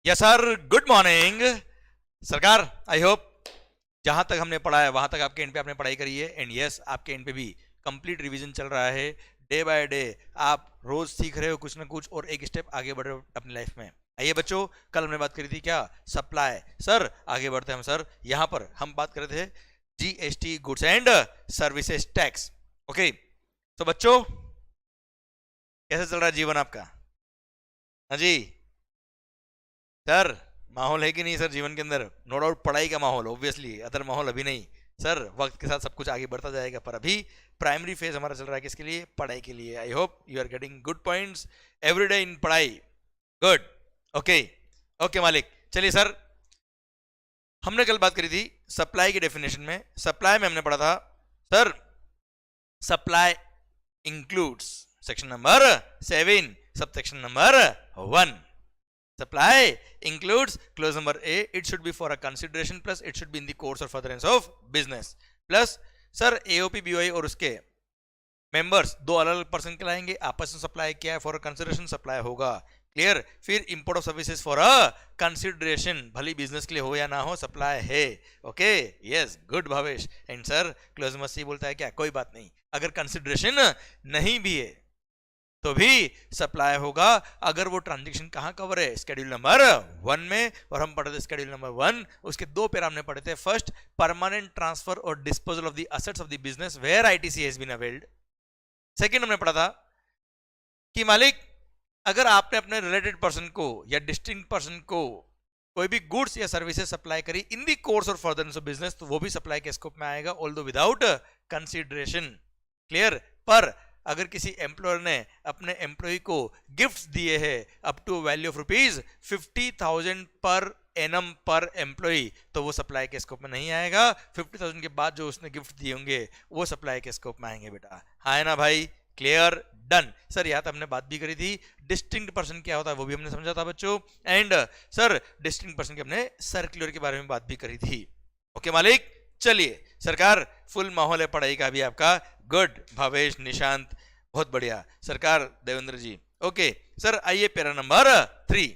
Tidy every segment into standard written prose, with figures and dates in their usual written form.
Yes sir, good morning सरकार। I hope जहां तक हमने पढ़ा है वहां तक आपके एंड पे आपने पढ़ाई करी है। एंड यस, आपके एंड पे भी कंप्लीट रिवीजन चल रहा है। डे बाय डे आप रोज सीख रहे हो कुछ ना कुछ और एक स्टेप आगे बढ़ रहे हो अपनी लाइफ में। आइए बच्चों, कल हमने बात करी थी क्या, सप्लाई। सर आगे बढ़ते हैं हम। सर यहां पर हम बात कर रहे थे GST, goods and services tax. Okay, तो बच्चों कैसे चल रहा है जीवन आपका? हाँ जी सर, माहौल है कि नहीं सर जीवन के अंदर? नो डाउट पढ़ाई का माहौल, ऑब्वियसली, अदर माहौल अभी नहीं। सर वक्त के साथ सब कुछ आगे बढ़ता जाएगा, पर अभी प्राइमरी फेज हमारा चल रहा है किसके लिए? पढ़ाई के लिए। I hope you are getting good points every day in पढ़ाई। गुड, ओके ओके मालिक। चलिए सर, हमने कल बात करी थी सप्लाई की डेफिनेशन में। सप्लाई में हमने पढ़ा था sir, supply includes, section number 7, sub section number 1। Supply includes clause number A. It should be for a consideration plus it should be in the course or furtherance of business. Plus sir AOP BOI और उसके members दो अलग अलग person कहलाएंगे। आपस में supply क्या है? फॉर कंसिडरेशन सप्लाई होगा। क्लियर? फिर import of services for a consideration, भली बिजनेस के लिए हो या ना हो, सप्लाई है। Okay, yes, good Bhavesh. And sir close number C बोलता है क्या? कोई बात नहीं, अगर कंसिडरेशन नहीं भी है तो भी सप्लाई होगा। अगर वो ट्रांजैक्शन कहां कवर है? शेड्यूल नंबर 1 में। और हम पढ़े थे शेड्यूल नंबर 1, उसके दो पैरा हमने पढ़े थे। फर्स्ट, परमानेंट ट्रांसफर और disposal of the assets of the business where ITC has been availed. Second हमने पढ़ा था कि मालिक अगर आपने अपने रिलेटेड पर्सन को या डिस्टिंक्ट पर्सन को कोई भी गुड्स या सर्विसेज सप्लाई करी इन the course or furtherance of business, तो वो भी सप्लाई के स्कोप में आएगा, ऑल्दो विदाउट कंसीडरेशन। क्लियर? पर अगर किसी एम्प्लॉयर ने अपने एम्प्लॉय को गिफ्ट्स दिए हैं up to value of ₹50,000 per annum पर एम्प्लॉय, तो वो सप्लाई के स्कोप में नहीं आएगा। 50,000 के बाद जो उसने गिफ्ट दिए होंगे वो सप्लाई के स्कोप में आएंगे बेटा। हाँ है ना भाई? क्लियर? डन। सर यहाँ तो हमने बात भी करी थी डिस्टिंक्ट पर्सन क्या होता है, वो भी हमने समझा था बच्चों। एंड सर डिस्टिंक्ट पर्सन के हमने सर्कुलर के बारे में बात भी करी थी। ओके मालिक, चलिए सरकार, फुल माहौल है पढ़ाई का भी आपका। गुड भावेश, निशांत, बहुत बढ़िया सरकार, देवेंद्र जी। ओके सर, आइए para number 3।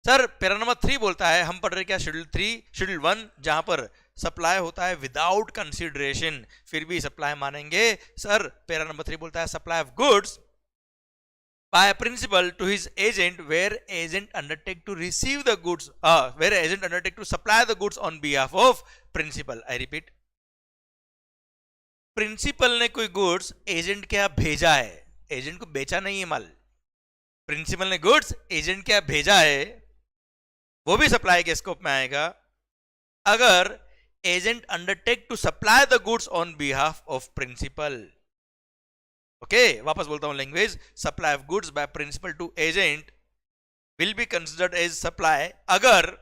Sir para number 3 बोलता है, हम पढ़ रहे क्या? शेड्यूल 1, जहां पर सप्लाई होता है विदाउट कंसीडरेशन, फिर भी सप्लाई मानेंगे। सर पैरा नंबर 3 बोलता है supply of goods by a principal to his agent where agent undertake to receive the goods, where agent undertake to supply the goods on behalf of principal. I repeat, principal ने कोई goods agent के यहाँ भेजा है, agent को बेचा नहीं है माल। प्रिंसिपल ने गुड्स एजेंट के यहाँ भेजा है, वो भी सप्लाई के स्कोप में आएगा अगर agent undertake to supply the goods on behalf of principal. Okay, वापस बोलता हूं language. Supply of goods by principal to agent will be considered as supply अगर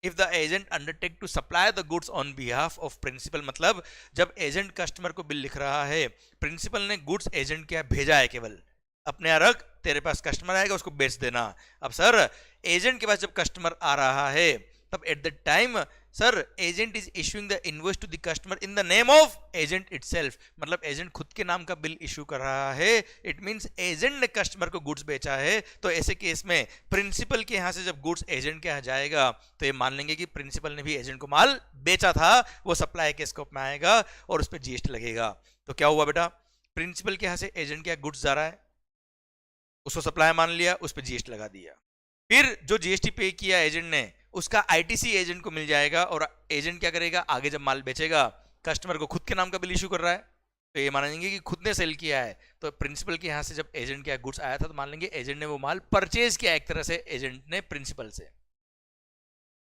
if the agent undertake to supply the goods on behalf of principal. मतलब जब agent customer को bill लिख रहा है, प्रिंसिपल ने गुड्स एजेंट के यहाँ भेजा है, केवल अपने यहाँ रख, तेरे पास कस्टमर आएगा उसको बेच देना। अब सर एजेंट के पास जब कस्टमर आ रहा है तब at the time sir agent is issuing the invoice to the customer in the name of agent itself. मतलब एजेंट खुद के नाम का बिल इशू कर रहा है। इट मींस एजेंट ने कस्टमर को गुड्स बेचा है। तो ऐसे केस में प्रिंसिपल के यहां से जब गुड्स एजेंट के यहां जाएगा तो ये मान लेंगे कि प्रिंसिपल ने भी एजेंट को माल बेचा था, वो सप्लाई के स्कोप में आएगा और उस पर जीएसटी लगेगा। तो क्या हुआ बेटा? प्रिंसिपल के यहां से एजेंट के यहां गुड्स जा रहा है, उसको सप्लाई मान लिया, उस पर जीएसटी लगा दिया। फिर जो जीएसटी पे किया एजेंट ने उसका आईटीसी एजेंट को मिल जाएगा और एजेंट क्या करेगा? आगे जब माल बेचेगा कस्टमर को खुद के नाम का बिल इशू कर रहा है, तो ये मानेंगे कि खुद ने सेल किया है। तो प्रिंसिपल के यहां से जब एजेंट के गुड्स आया था तो मान लेंगे एजेंट ने वो माल परचेज किया एक तरह से एजेंट ने प्रिंसिपल से।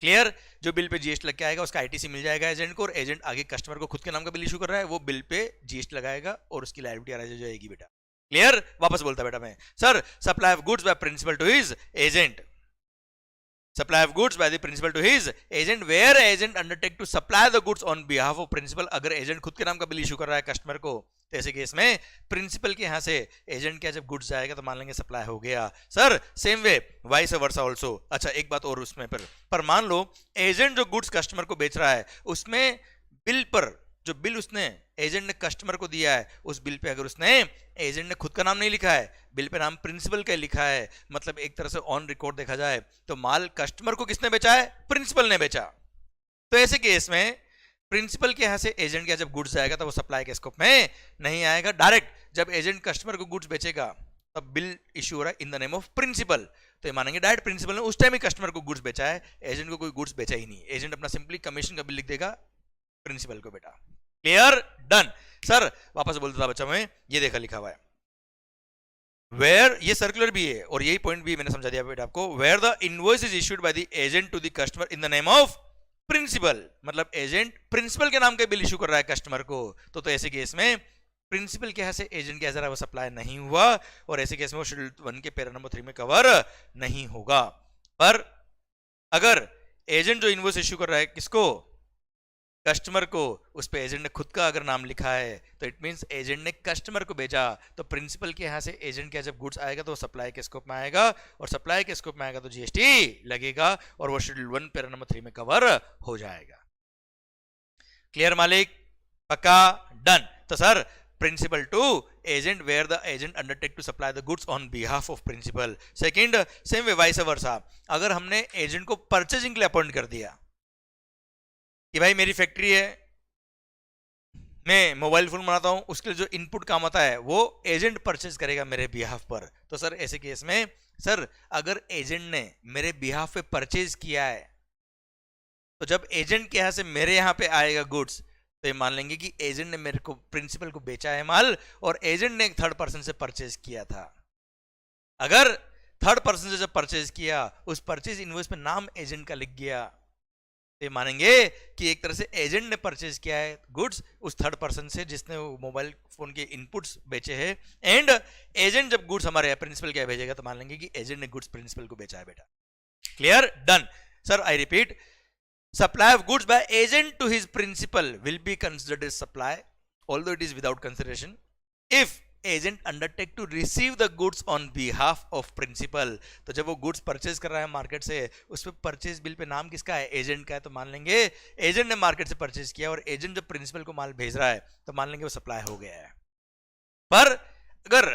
क्लियर? जो बिल पे जीएसटी लग के आएगा उसका आईटीसी मिल जाएगा एजेंट को, और एजेंट आगे कस्टमर को खुद के नाम का बिल इशू कर रहा है, वो बिल पे जीएसटी लगाएगा और उसकी लायबिलिटी अराइज हो जाएगी बेटा। क्लियर? वापस बोलता बेटा मैं, sir supply of goods by principal to his agent, supply of goods by the principal to his agent where agent undertake to supply the goods on behalf of principal। अगर agent खुद के नाम का bill issue कर रहा है customer को, तो ऐसे केस में प्रिंसिपल के यहां से एजेंट क्या जब गुड्स जाएगा तो मान लेंगे सप्लाई हो गया। सर सेम वे वाइस वर्सा ऑल्सो। अच्छा एक बात और उसमें पर मान लो एजेंट जो गुड्स कस्टमर को बेच रहा है उसमें बिल पर जो बिल उसने एजेंट ने कस्टमर को दिया है, उस बिल पे अगर उसने एजेंट ने खुद का नाम नहीं लिखा है, बिल पे नाम प्रिंसिपल का लिखा है, मतलब एक तरह से ऑन रिकॉर्ड देखा जाए तो माल कस्टमर को किसने बेचा है? प्रिंसिपल ने बेचा। तो ऐसे केस में प्रिंसिपल के यहां से एजेंट का जब गुड्स जाएगा तो वो सप्लाई के स्कोप में नहीं आएगा। डायरेक्ट जब एजेंट कस्टमर को गुड्स बेचेगा तब बिल इशू हो रहा है in the name of principal, तो ये मानेंगे डायरेक्ट प्रिंसिपल ने उस टाइम ही कस्टमर को गुड्स बेचा है, एजेंट को कोई गुड्स बेचा ही नहीं। एजेंट अपना सिंपली कमीशन का बिल लिख देगा प्रिंसिपल को। बेटा क्लियर? डन। सर वापस बोलता था बच्चा में, ये देखा लिखा हुआ है वेयर, ये सर्कुलर भी है और यही पॉइंट भी मैंने समझा दिया बेटा आपको, where the invoice is issued by the agent to the customer in the name of principal, मतलब एजेंट प्रिंसिपल के नाम का बिल इशू कर रहा है कस्टमर को, तो ऐसे केस में प्रिंसिपल के यहां से एजेंट के जरा वो सप्लाई नहीं हुआ और ऐसे केस में वो शेड्यूल 1 के पैरा नंबर 3 में कवर नहीं होगा। पर अगर एजेंट जो इनवॉइस इशू कर रहा है किसको? कस्टमर को, उस पे एजेंट ने खुद का अगर नाम लिखा है तो इट मींस एजेंट ने कस्टमर को भेजा, तो प्रिंसिपल के यहां से एजेंट का जब गुड्स आएगा तो सप्लाई के स्कोप में आएगा और सप्लाई के स्कोप में आएगा तो जीएसटी लगेगा और वो शेड्यूल 1 पैरा नंबर 3 में कवर हो जाएगा। क्लियर मालिक? पक्का? डन। तो sir principal to agent where the agent undertake to supply the goods on behalf of principal. Second, same way vice versa, अगर हमने एजेंट को परचेजिंग के लिए अपॉइंट कर दिया कि भाई मेरी फैक्ट्री है, मैं मोबाइल फोन बनाता हूं, उसके लिए जो इनपुट काम आता है वो एजेंट परचेज करेगा मेरे बिहाफ पर, तो सर ऐसे केस में सर अगर एजेंट ने मेरे बिहाफ पे परचेज किया है तो जब एजेंट के यहां से मेरे यहां पे आएगा गुड्स तो ये मान लेंगे कि एजेंट ने मेरे को प्रिंसिपल को बेचा है माल और एजेंट ने एक थर्ड पर्सन से परचेज किया था। अगर थर्ड पर्सन से जब परचेज किया उस परचेज इनवॉइस पे नाम एजेंट का लिख गया तो ये मानेंगे कि एक तरह से एजेंट ने परचेज किया है गुड्स उस थर्ड पर्सन से जिसने मोबाइल फोन के इनपुट्स बेचे हैं, एंड एजेंट जब गुड्स हमारे प्रिंसिपल क्या भेजेगा तो मान लेंगे कि एजेंट ने गुड्स प्रिंसिपल को बेचा है। बेटा clear? Done. Sir I repeat, supply of goods by agent to his principal will be considered as supply although it is without consideration if agent undertake to receive the goods on behalf of principal। तो जब वो goods purchase कर रहा है market से उस पे purchase bill pay नाम किसका है? एजेंट का है, तो मान लेंगे एजेंट ने मार्केट से परचेज किया और एजेंट जब प्रिंसिपल को माल भेज रहा है तो मान लेंगे वो सप्लाई हो गया है। पर अगर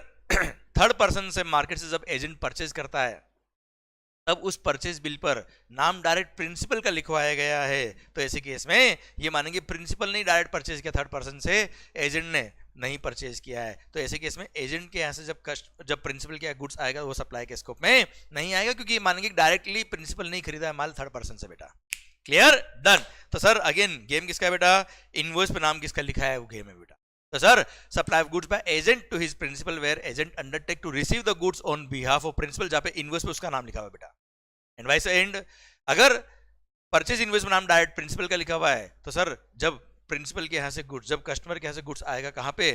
थर्ड पर्सन से मार्केट से जब एजेंट परचेज करता है तब उस परचेज बिल पर नाम डायरेक्ट प्रिंसिपल का लिखवाया गया है तो ऐसे केस में ये मानेंगे प्रिंसिपल ने डायरेक्ट परचेज किया थर्ड पर्सन से, एजेंट ने नहीं परचेज किया है, तो ऐसे केस में एजेंट के यहां से जब प्रिंसिपल के गुड्स आएगा वो सप्लाई के स्कोप में नहीं आएगा क्योंकि मानेंगे डायरेक्टली प्रिंसिपल नहीं खरीदा है माल थर्ड पर्सन से। बेटा क्लियर? डन। तो सर अगेन गेम किसका है बेटा? इनवॉइस पे नाम किसका लिखा है वो गेम है बेटा। तो sir supply of goods by agent to his principal where agent undertake to receive the goods on behalf of principal, जहां पे इनवॉइस पे उसका नाम लिखा हुआ है बेटा। एंड वाइस एंड अगर परचेज इनवॉइस में नाम डायरेक्ट प्रिंसिपल का लिखा हुआ है तो सर जब प्रिंसिपल के यहां से गुड्स, जब कस्टमर के यहां से गुड्स आएगा कहां पे?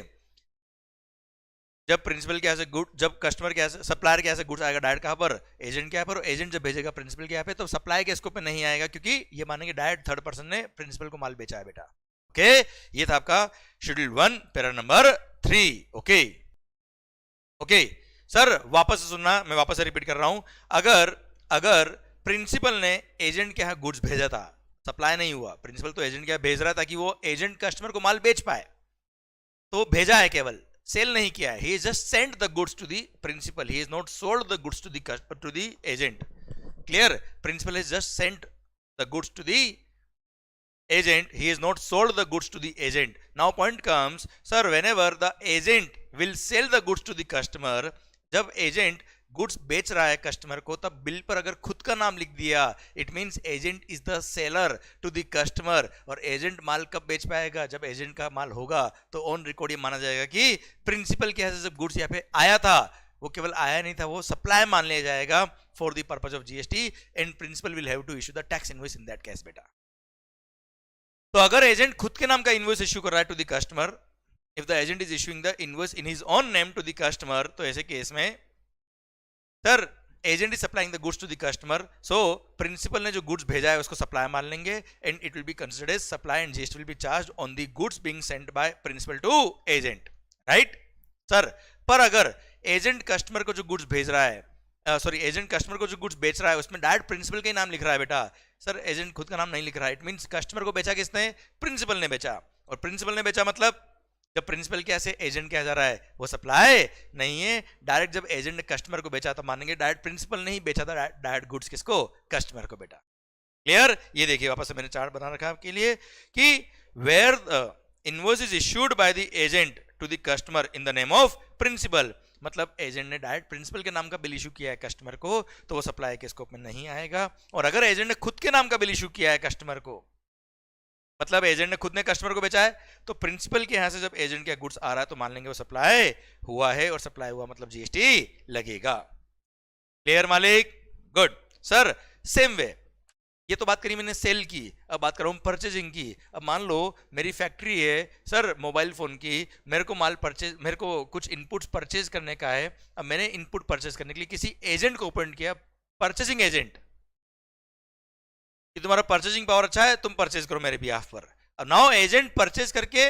जब प्रिंसिपल के यहां से गुड, जब कस्टमर के यहां से सप्लायर के यहां से गुड्स आएगा डायरेक्ट कहां पर? एजेंट के यहां पर, और एजेंट जब भेजेगा प्रिंसिपल के यहां पे तो सप्लाई के स्कोप में नहीं आएगा क्योंकि ये मानेंगे डायरेक्ट थर्ड पर्सन ने प्रिंसिपल को माल बेचा है बेटा। ओके, ये था आपका schedule 1 para number 3। Okay okay sir वापस से सुनना, मैं वापस से रिपीट कर रहा हूं, अगर प्रिंसिपल ने एजेंट के यहां गुड्स भेजा था, सप्लाई नहीं हुआ, प्रिंसिपल तो एजेंट के यहां भेज रहा था कि वो एजेंट कस्टमर को माल बेच पाए, तो भेजा है केवल, सेल नहीं किया है। He just sent the goods to the principal, he is not sold the goods to the agent. Clear? Principal is just sent the goods to the agent, he is not sold the goods to the agent. Now point comes, sir, whenever the agent will sell the goods to the customer, जब agent goods बेच रहा है customer को तब bill पर अगर खुद का नाम लिख दिया it means agent is the seller to the customer. और एजेंट माल कब बेच पाएगा? जब एजेंट का माल होगा तो ऑन रिकॉर्ड ये माना जाएगा कि प्रिंसिपल के यहां से जब गुड्स यहाँ पे आया था वो केवल आया नहीं था, वो सप्लाई मान लिया जाएगा for the purpose of GST and principal will have to issue the tax invoice in that case बेटा। तो अगर एजेंट खुद के नाम का इनवॉइस इश्यू कर रहा है to the customer, if the agent is issuing the invoice in his own name to the customer, तो ऐसे केस में sir agent is supplying the goods to the customer, so principal ने जो goods भेजा है उसको सप्लाई मान लेंगे and it will be considered as supply and GST will be charged on the goods being sent by principal to agent, right sir. पर अगर agent customer को जो गुड्स भेज रहा है, एजेंट कस्टमर को जो गुड्स बेच रहा है उसमें डायरेक्ट प्रिंसिपल का ही नाम लिख रहा है बेटा, सर एजेंट खुद का नाम नहीं लिख रहा है, इट मींस कस्टमर को बेचा किसने? प्रिंसिपल ने बेचा, और प्रिंसिपल ने बेचा मतलब जब प्रिंसिपल क्या से एजेंट क्या जा रहा है, वो सप्लाई नहीं है। डायरेक्ट जब एजेंट ने कस्टमर को बेचा तो मानेंगे डायरेक्ट प्रिंसिपल नहीं बेचा था, डायरेक्ट गुड्स किसको, कस्टमर को बेटा। क्लियर? ये देखिए वापस से मैंने चार्ट बना रखा है आपके लिए कि where invoice is issued by the agent to the customer in the name of principal, मतलब एजेंट ने डायरेक्ट प्रिंसिपल के नाम का बिल इशू किया है कस्टमर को, तो वो सप्लाई के स्कोप में नहीं आएगा। और अगर एजेंट ने खुद के नाम का बिल इशू किया है कस्टमर को, मतलब एजेंट ने खुद ने कस्टमर को बेचा है, तो प्रिंसिपल के यहां से जब एजेंट का गुड्स आ रहा है तो मान लेंगे वो सप्लाई हुआ है, और सप्लाई हुआ मतलब जीएसटी लगेगा। क्लियर मालिक? Good sir. सेम वे, ये तो बात करी मैंने सेल की, अब बात कर रहा हूं परचेजिंग की। अब मान लो मेरी फैक्ट्री है सर मोबाइल फोन की, मेरे को माल परचेज, मेरे को कुछ इनपुट्स परचेज करने का है। अब मैंने इनपुट परचेज करने के लिए किसी एजेंट को अपॉइंट किया, परचेजिंग एजेंट, कि तुम्हारा परचेजिंग पावर अच्छा है, तुम परचेज करो मेरे बिहाफ पर। अब नाउ एजेंट परचेज करके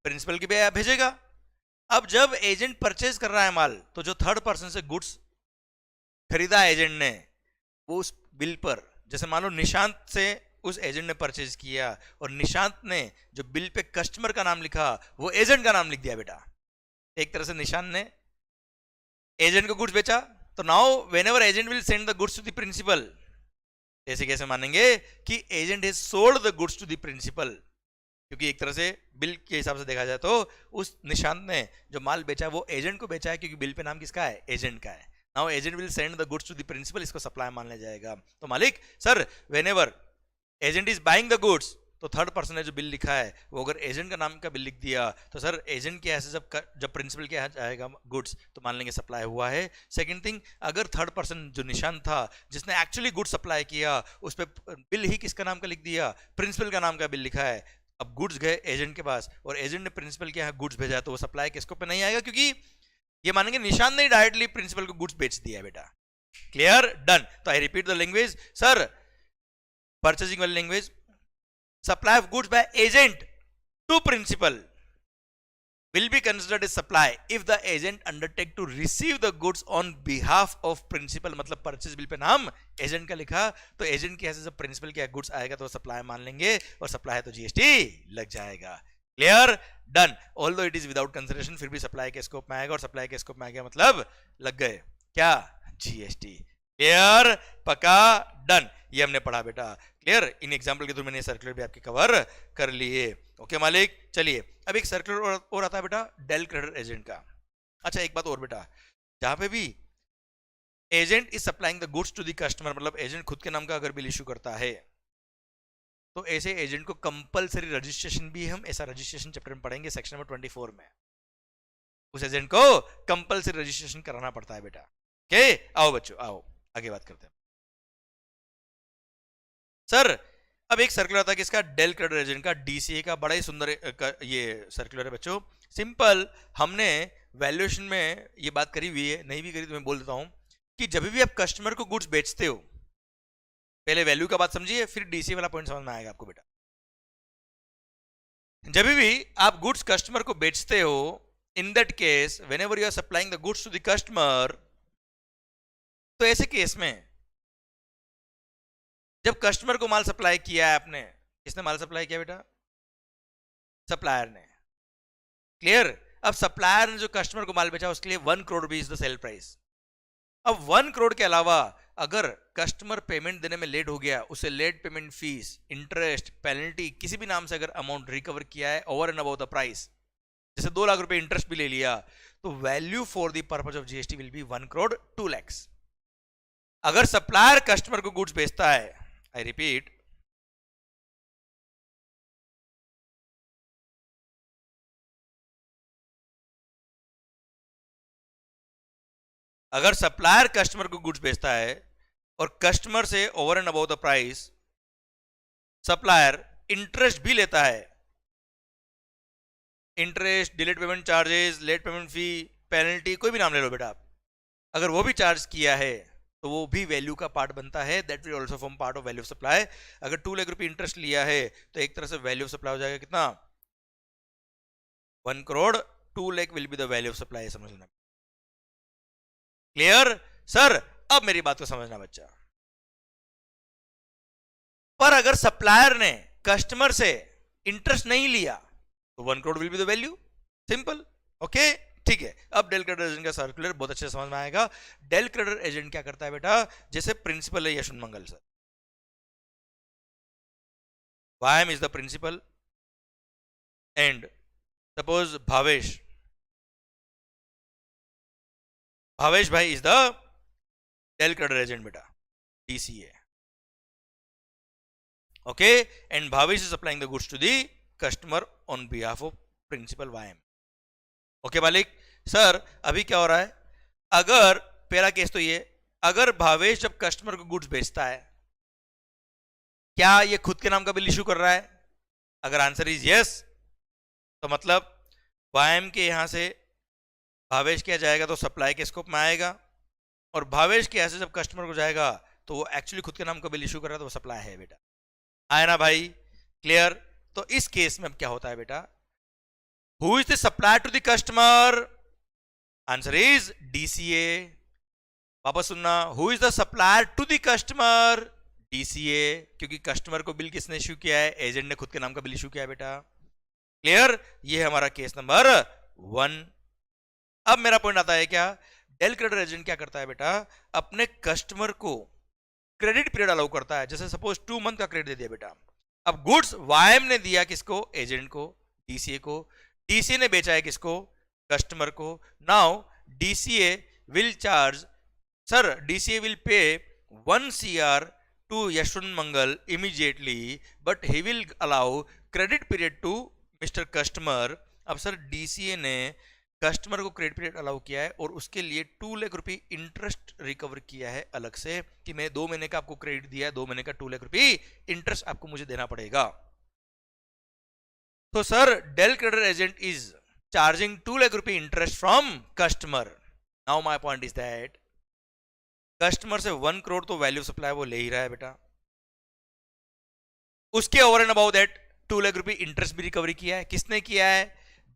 प्रिंसिपल के पे भेजेगा। अब जब एजेंट परचेज कर रहा है माल, तो जो थर्ड पर्सन से गुड्स खरीदा एजेंट ने, वो उस बिल पर, जैसे मान लो निशांत से उस एजेंट ने परचेज किया, और निशांत ने जो बिल पे कस्टमर का नाम लिखा वो एजेंट का नाम लिख दिया बेटा। एक तरह से निशांत ने एजेंट को गुड्स बेचा, तो now whenever agent will send the goods to the principal, ऐसे कैसे मानेंगे कि agent has sold the goods to the principal, क्योंकि एक तरह से बिल के हिसाब से देखा जाए तो उस निशांत ने जो माल बेचा वो एजेंट को बेचा है, क्योंकि बिल पे नाम किसका है, एजेंट का है। Now agent will send the goods to the principal, इसको सप्लाई मान लिया जाएगा। तो मालिक sir whenever agent is buying the goods, तो थर्ड पर्सन ने जो बिल लिखा है वो अगर एजेंट का नाम का बिल लिख दिया, तो सर एजेंट के ऐसे जब प्रिंसिपल के यहाँ जाएगा गुड्स, तो मान लेंगे सप्लाई हुआ है। सेकंड थिंग, अगर थर्ड पर्सन जो निशान था जिसने एक्चुअली गुड्स सप्लाई किया, उस पर बिल ही किसका नाम का लिख दिया, प्रिंसिपल का नाम का बिल लिखा है। अब गुड्स गए एजेंट के पास और एजेंट ने प्रिंसिपल के यहाँ गुड्स भेजा, तो वो सप्लाई के स्कोप पे नहीं आएगा, क्योंकि ये मानेंगे निशान ने डायरेक्टली प्रिंसिपल को गुड्स बेच दिया है बेटा। क्लियर? डन। तो I repeat the language sir, purchasing वाली language, supply of goods by agent to principal will be considered as supply if the agent undertake to receive the goods on behalf of principal, मतलब purchase bill pay नाम agent का लिखा, तो agent के ऐसे जब principal के goods आएगा तो सप्लाई मान लेंगे, और सप्लाई है तो जीएसटी लग जाएगा। Clear? Done. Although it is without consideration, फिर भी सप्लाई के स्कोप में आएगा, और सप्लाई के स्कोप में आ गया मतलब लग गए क्या, जीएसटी। क्लियर? पक्का? डन। ये हमने पढ़ा बेटा। क्लियर? इन एग्जांपल के थ्रू मैंने सर्कुलर भी आपके कवर कर लिए। ओके मालिक? चलिए अब एक सर्कुलर और आता है बेटा डेल क्रेडिट एजेंट का। अच्छा एक बात और बेटा, जहां पे भी agent is supplying the goods to the customer, मतलब एजेंट खुद के नाम का अगर बिल इशू करता है, तो ऐसे एजेंट को कंपलसरी रजिस्ट्रेशन भी, हम ऐसा रजिस्ट्रेशन चैप्टर में पढ़ेंगे सेक्शन नंबर 24 में, उस एजेंट को कंपलसरी रजिस्ट्रेशन कराना पड़ता है बेटा। ओके आओ बच्चों, आओ आगे बात करते हैं। सर अब एक सर्कुलर आता है किसका, डेल क्रेडिट एजेंट का, डीसीए का, बड़ा ही सुंदर ये सर्कुलर है बच्चों। सिंपल, हमने वैल्यूएशन में ये बात करी हुई है, नहीं भी करी तो मैं बोल देता हूं कि जब भी आप कस्टमर को गुड्स बेचते हो, पहले वैल्यू का बात समझिए, फिर डीसीए वाला पॉइंट समझ में आएगा आपको बेटा। जब भी आप गुड्स कस्टमर को बेचते हो, in that case whenever you are supplying the goods to the customer, तो ऐसे केस में जब कस्टमर को माल सप्लाई किया है आपने, किसने माल सप्लाई किया बेटा, सप्लायर ने। क्लियर? अब सप्लायर ने जो कस्टमर को माल बेचा उसके लिए 1 crore rupees the sale price. अब 1 करोड़ के अलावा अगर कस्टमर पेमेंट देने में लेट हो गया, उसे late payment fees, interest, penalty, किसी भी नाम से अगर अमाउंट रिकवर किया है over and about the price, जैसे 2 लाख रुपए इंटरेस्ट भी ले लिया, तो value for the purpose of GST will be 1 crore 2 lakhs। अगर सप्लायर कस्टमर को गुड्स बेचता है, आई रिपीट, अगर सप्लायर कस्टमर को गुड्स बेचता है और कस्टमर से over and about the price supplier interest भी लेता है, interest, delayed payment charges, late payment fee, penalty, कोई भी नाम ले लो बेटा आप, अगर वो भी चार्ज किया है तो वो भी वैल्यू का पार्ट बनता है, that will also form part of value of supply. अगर 2 लाख रुपए इंटरेस्ट लिया है तो एक तरह से वैल्यू ऑफ सप्लाई हो जाएगा कितना, 1 crore 2 lakh will be the value of supply. समझ लेना। क्लियर? सर अब मेरी बात को समझना बच्चा, पर अगर सप्लायर ने कस्टमर से इंटरेस्ट नहीं लिया तो 1 crore will be the value, simple, okay ठीक है। अब डेल क्रेडिट एजेंट का सर्कुलर बहुत अच्छे से समझ में आएगा। डेल क्रेडिट एजेंट क्या करता है बेटा, जैसे प्रिंसिपल है यशवंत मंगल sir, YM is the principal and suppose Bhavesh bhai is the del credit agent beta, DCA, okay, and Bhavesh is supplying the goods to the customer on behalf of principal YM, okay मालिक। Sir अभी क्या हो रहा है, अगर पहला case तो ये, अगर भावेश जब कस्टमर को गुड्स बेचता है, क्या ये खुद के नाम का बिल इशू कर रहा है? अगर आंसर इज यस, तो मतलब YM के यहां से भावेश किया जाएगा तो सप्लाई के स्कोप में आएगा, और भावेश के यहां से जब कस्टमर को जाएगा तो वो एक्चुअली खुद के नाम का बिल इशू कर रहा है, तो वो सप्लाई है बेटा, आया ना भाई, क्लियर। तो इस केस में अब क्या होता है बेटा, who is the supplier to the customer, answer is DCA। वापस सुनना, who is the supplier to the customer, DCA, क्योंकि कस्टमर को बिल किसने इशू किया है, एजेंट ने खुद के नाम का बिल इशू किया है बेटा, क्लियर। ये है हमारा केस नंबर 1। अब मेरा पॉइंट आता है क्या, डेल क्रेडिट एजेंट क्या करता है बेटा, अपने कस्टमर को क्रेडिट पीरियड अलाउ करता है, जैसे सपोज 2 मंथ का क्रेडिट दे दिया बेटा। अब गुड्स YM ने दिया किसको, एजेंट को, DCA को, DCA ने बेचा है किसको, कस्टमर को। Now DCA will charge, sir DCA will pay 1 CR to Yashwant Mangal immediately, but he will allow credit period to Mr. Customer। अब सर DCA ने कस्टमर को क्रेडिट पीरियड अलाउ किया है और उसके लिए 2 लाख रुपए इंटरेस्ट रिकवर किया है अलग से, कि मैं 2 महीने का आपको क्रेडिट दिया है, 2 महीने का 2 लाख रुपए इंटरेस्ट आपको मुझे देना पड़ेगा। तो sir del credere agent is charging 2 lakh रुपए interest from customer. Now my point is that customer से 1 करोड़ तो वैल्यू सप्लाई वो ले ही रहा है बेटा, उसके over and about that 2 lakh रुपए इंटरेस्ट भी रिकवरी किया है, किसने किया है,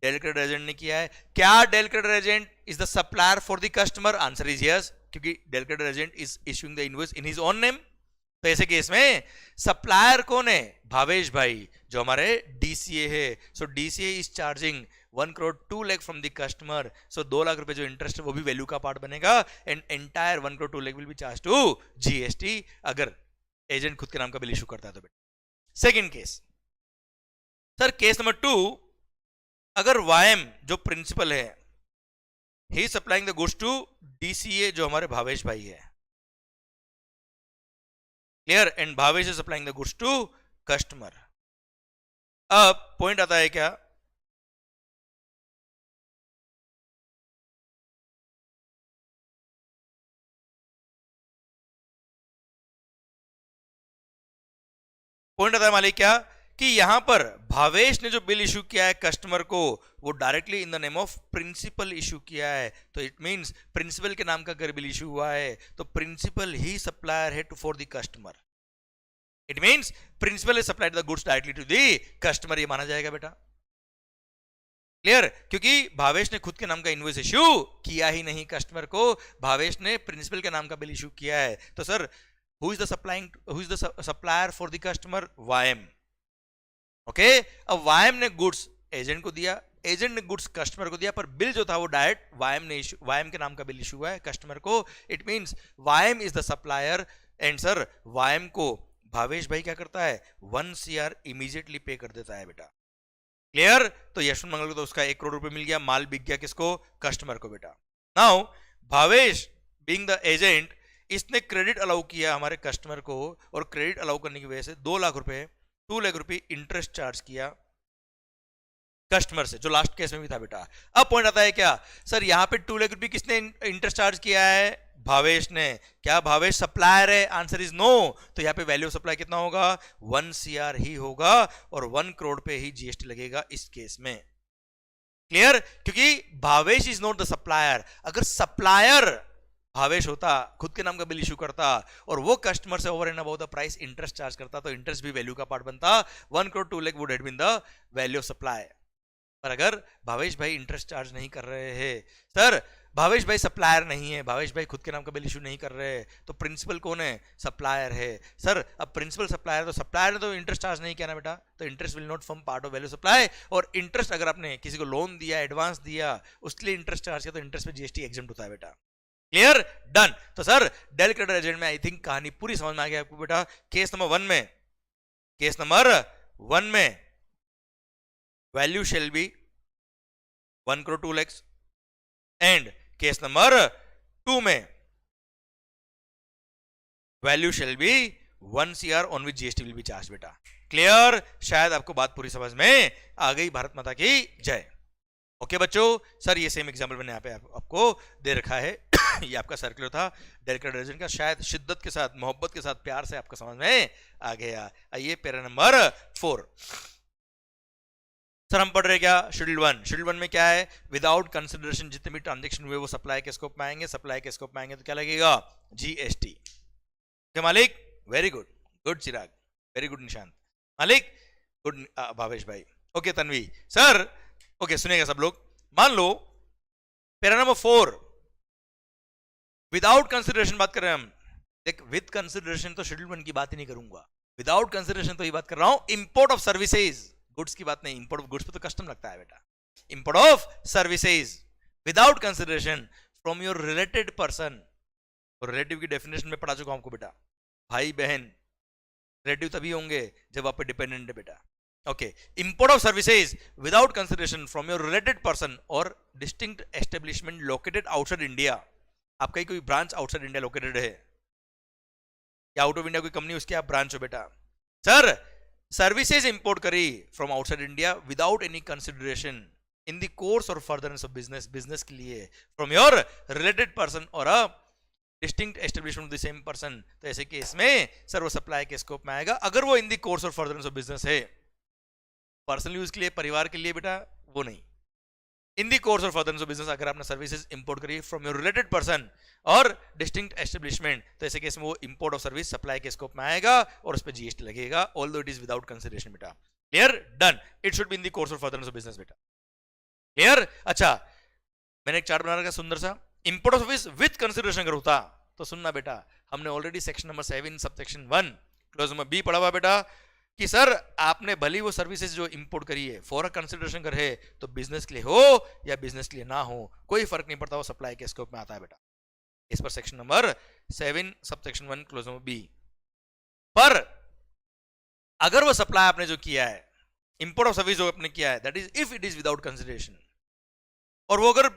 डेल क्रेडिट एजेंट ने किया है। क्या del credere agent is the supplier for the customer, answer is yes, क्योंकि del credere agent is issuing the invoice in his own name. तो ऐसे केस में सप्लायर कौन है, भावेश भाई, जो हमारे DCA है। So DCA is charging 1 crore 2 lakh from the customer, so 2 lakh रुपए जो इंटरेस्ट है वो भी वैल्यू का पार्ट बनेगा, and entire 1 crore 2 lakh will be charge to GST, अगर एजेंट खुद के नाम का बिल इशू करता है तो बेटा। Second case, sir case number 2, अगर YM जो प्रिंसिपल है, he supplying the goods to DCA जो हमारे भावेश भाई है, clear, and Bhavesh is supplying the goods to customer. अब पॉइंट आता है क्या, पॉइंट आता है मालिक क्या, कि यहां पर भावेश ने जो बिल इशू किया है कस्टमर को, वो directly in the name of principal issue किया है। तो इट मींस प्रिंसिपल के नाम का अगर बिल इशू हुआ है तो प्रिंसिपल ही सप्लायर है for the customer, it means principal is supplied the goods directly to the customer, ये माना जाएगा बेटा, क्लियर। क्योंकि भावेश ने खुद के नाम का इनवॉइस इशू किया ही नहीं कस्टमर को, भावेश ने प्रिंसिपल के नाम का बिल इशू किया है। तो sir who is the supplier for the customer, YM, okay. अब YM ने गुड्स एजेंट को दिया, एजेंट ने गुड्स कस्टमर को दिया, पर बिल जो था वो डायरेक्ट YM के नाम का बिल इशू हुआ है कस्टमर को, it means YM is the supplier, and sir YM को भावेश भाई क्या करता है, 1 CR इमीडिएटली पे कर देता है बेटा, क्लियर। तो यशवंत मंगल को तो उसका 1 करोड़ रुपए मिल गया, माल बिक गया किसको, कस्टमर को बेटा। Now Bhavesh being the agent, इसने क्रेडिट अलाउ किया हमारे कस्टमर को, और क्रेडिट अलाउ करने की वजह से 2 लाख रुपए इंटरेस्ट चार्ज किया कस्टमर से, जो लास्ट केस में भी था बेटा। अब पॉइंट आता है क्या, सर यहां पे 2 लाख रुपए किसने इंटरेस्ट चार्ज किया है, भावेश ने। क्या भावेश सप्लायर है, आंसर इज नो। तो यहाँ पे वैल्यू सप्लाई कितना होगा, 1 CR ही होगा, और 1 करोड़ पे ही GST लगेगा इस केस में, क्लियर। क्योंकि Bhavesh is not the supplier, अगर सप्लायर भावेश होता, खुद के नाम का बिल इशू करता, और वो कस्टमर से over and about the price interest charge करता, तो इंटरेस्ट भी वैल्यू का पार्ट बनता, 1 crore 2 lakh would have been the value of supply. पर अगर भावेश भाई इंटरेस्ट चार्ज नहीं कर रहे हैं, सर भावेश भाई सप्लायर नहीं है, भावेश भाई खुद के नाम का बिल इशू नहीं कर रहे, तो प्रिंसिपल कौन है? सप्लायर है। सर अब प्रिंसिपल सप्लायर, तो सप्लायर ने तो इंटरेस्ट चार्ज नहीं किया ना बेटा, तो interest will not form part of value supply. और इंटरेस्ट अगर आपने किसी को लोन दिया, एडवांस दिया, उसके लिए इंटरेस्ट चार्ज किया, तो इंटरेस्ट पे जीएसटी एग्जम्प्ट होता है बेटा। क्लियर? डन। तो सर डेल क्रेडिट एजेंट में आई थिंक कहानी पूरी समझ में आ गई आपको बेटा। केस नंबर 1 में value shall be 1 crore 2 lakhs and case number 2 में value shall be 1 CR on which GST will be charge बेटा। क्लियर? शायद आपको बात पूरी समझ में आ गई। भारत माता की जय। ओके बच्चों, सर ये सेम एग्जांपल मैंने यहाँ पे आपको दे रखा है। ये आपका सर्कुलर था डेल क्रेडिट एजेंट का, शायद शिद्दत के साथ, मोहब्बत के साथ, प्यार से आपको समझ में आ गया। आइए पैरा नंबर 4। सर हम पढ़ रहे क्या? शेड्यूल 1। शेड्यूल 1 में क्या है? विदाउट कंसिडरेशन जितने भी ट्रांजेक्शन हुए वो सप्लाई के स्कोप में आएंगे। सप्लाई के स्कोप में आएंगे तो क्या लगेगा? जीएसटी। ओके मालिक, वेरी गुड। गुड चिराग, वेरी गुड निशांत। मालिक गुड, भावेश भाई। ओके तन्वी सर, ओके सुनेगा सब लोग। मान लो पैरा नंबर 4 विदाउट कंसिडरेशन बात कर रहे हैं हम। देख विद कंसिडरेशन तो शेड्यूल 1 की बात ही नहीं करूंगा, विदाउट कंसिडरेशन तो ये बात कर रहा हूं इंपोर्ट ऑफ सर्विसेज, गुड्स की बात नहीं। इंपोर्ट ऑफ गुड्स पे तो कस्टम लगता है बेटा। Import of services without consideration from your related person. और रिलेटिव की डेफिनेशन में पढ़ा चुका हूं आपको बेटा। भाई बहन रिलेटिव तभी होंगे जब आप पे डिपेंडेंट है बेटा। Okay, import of services without consideration from your related person or distinct establishment located outside India. आपका ही कोई ब्रांच आउटसाइड इंडिया लोकेटेड है या आउट ऑफ इंडिया कोई कंपनी, उसके आप ब्रांच हो बेटा। सर सर्विसेज इंपोर्ट करी from outside India without any consideration in the course or furtherance of business, business के लिए from your related person or a distinct establishment of the same person, तो ऐसे case में sir वो supply के scope में आएगा अगर वो in the course or furtherance of business है। पर्सनल यूज के लिए, परिवार के लिए बेटा वो नहीं। In the course of furtherance of business अगर आपने सर्विसेज इंपोर्ट करी from your related person or distinct establishment, तो ऐसे केस में वो इंपोर्ट ऑफ सर्विस सप्लाई के स्कोप में आएगा और उस पर जीएसटी लगेगा, although it is without consideration बेटा। Clear? Done. It should be in the course of furtherance of business बेटा। क्लियर? अच्छा मैंने एक चार्ट बना रखा सुंदर सा। Import of service with consideration अगर होता तो सुनना बेटा, हमने already section number 7 subsection 1 clause number B पढ़ा हुआ बेटा कि सर आपने भली वो सर्विसेज जो इंपोर्ट करी है फॉर अ कंसिडरेशन कर है तो बिजनेस के लिए हो या बिजनेस के लिए ना हो कोई फर्क नहीं पड़ता, वो सप्लाई के स्कोप में आता है बेटा। इस पर section number 7 subsection 1 clause number B. पर अगर वो सप्लाई आपने जो किया है, इंपोर्ट ऑफ सर्विस जो आपने किया है, that is if it is without consideration, और वो अगर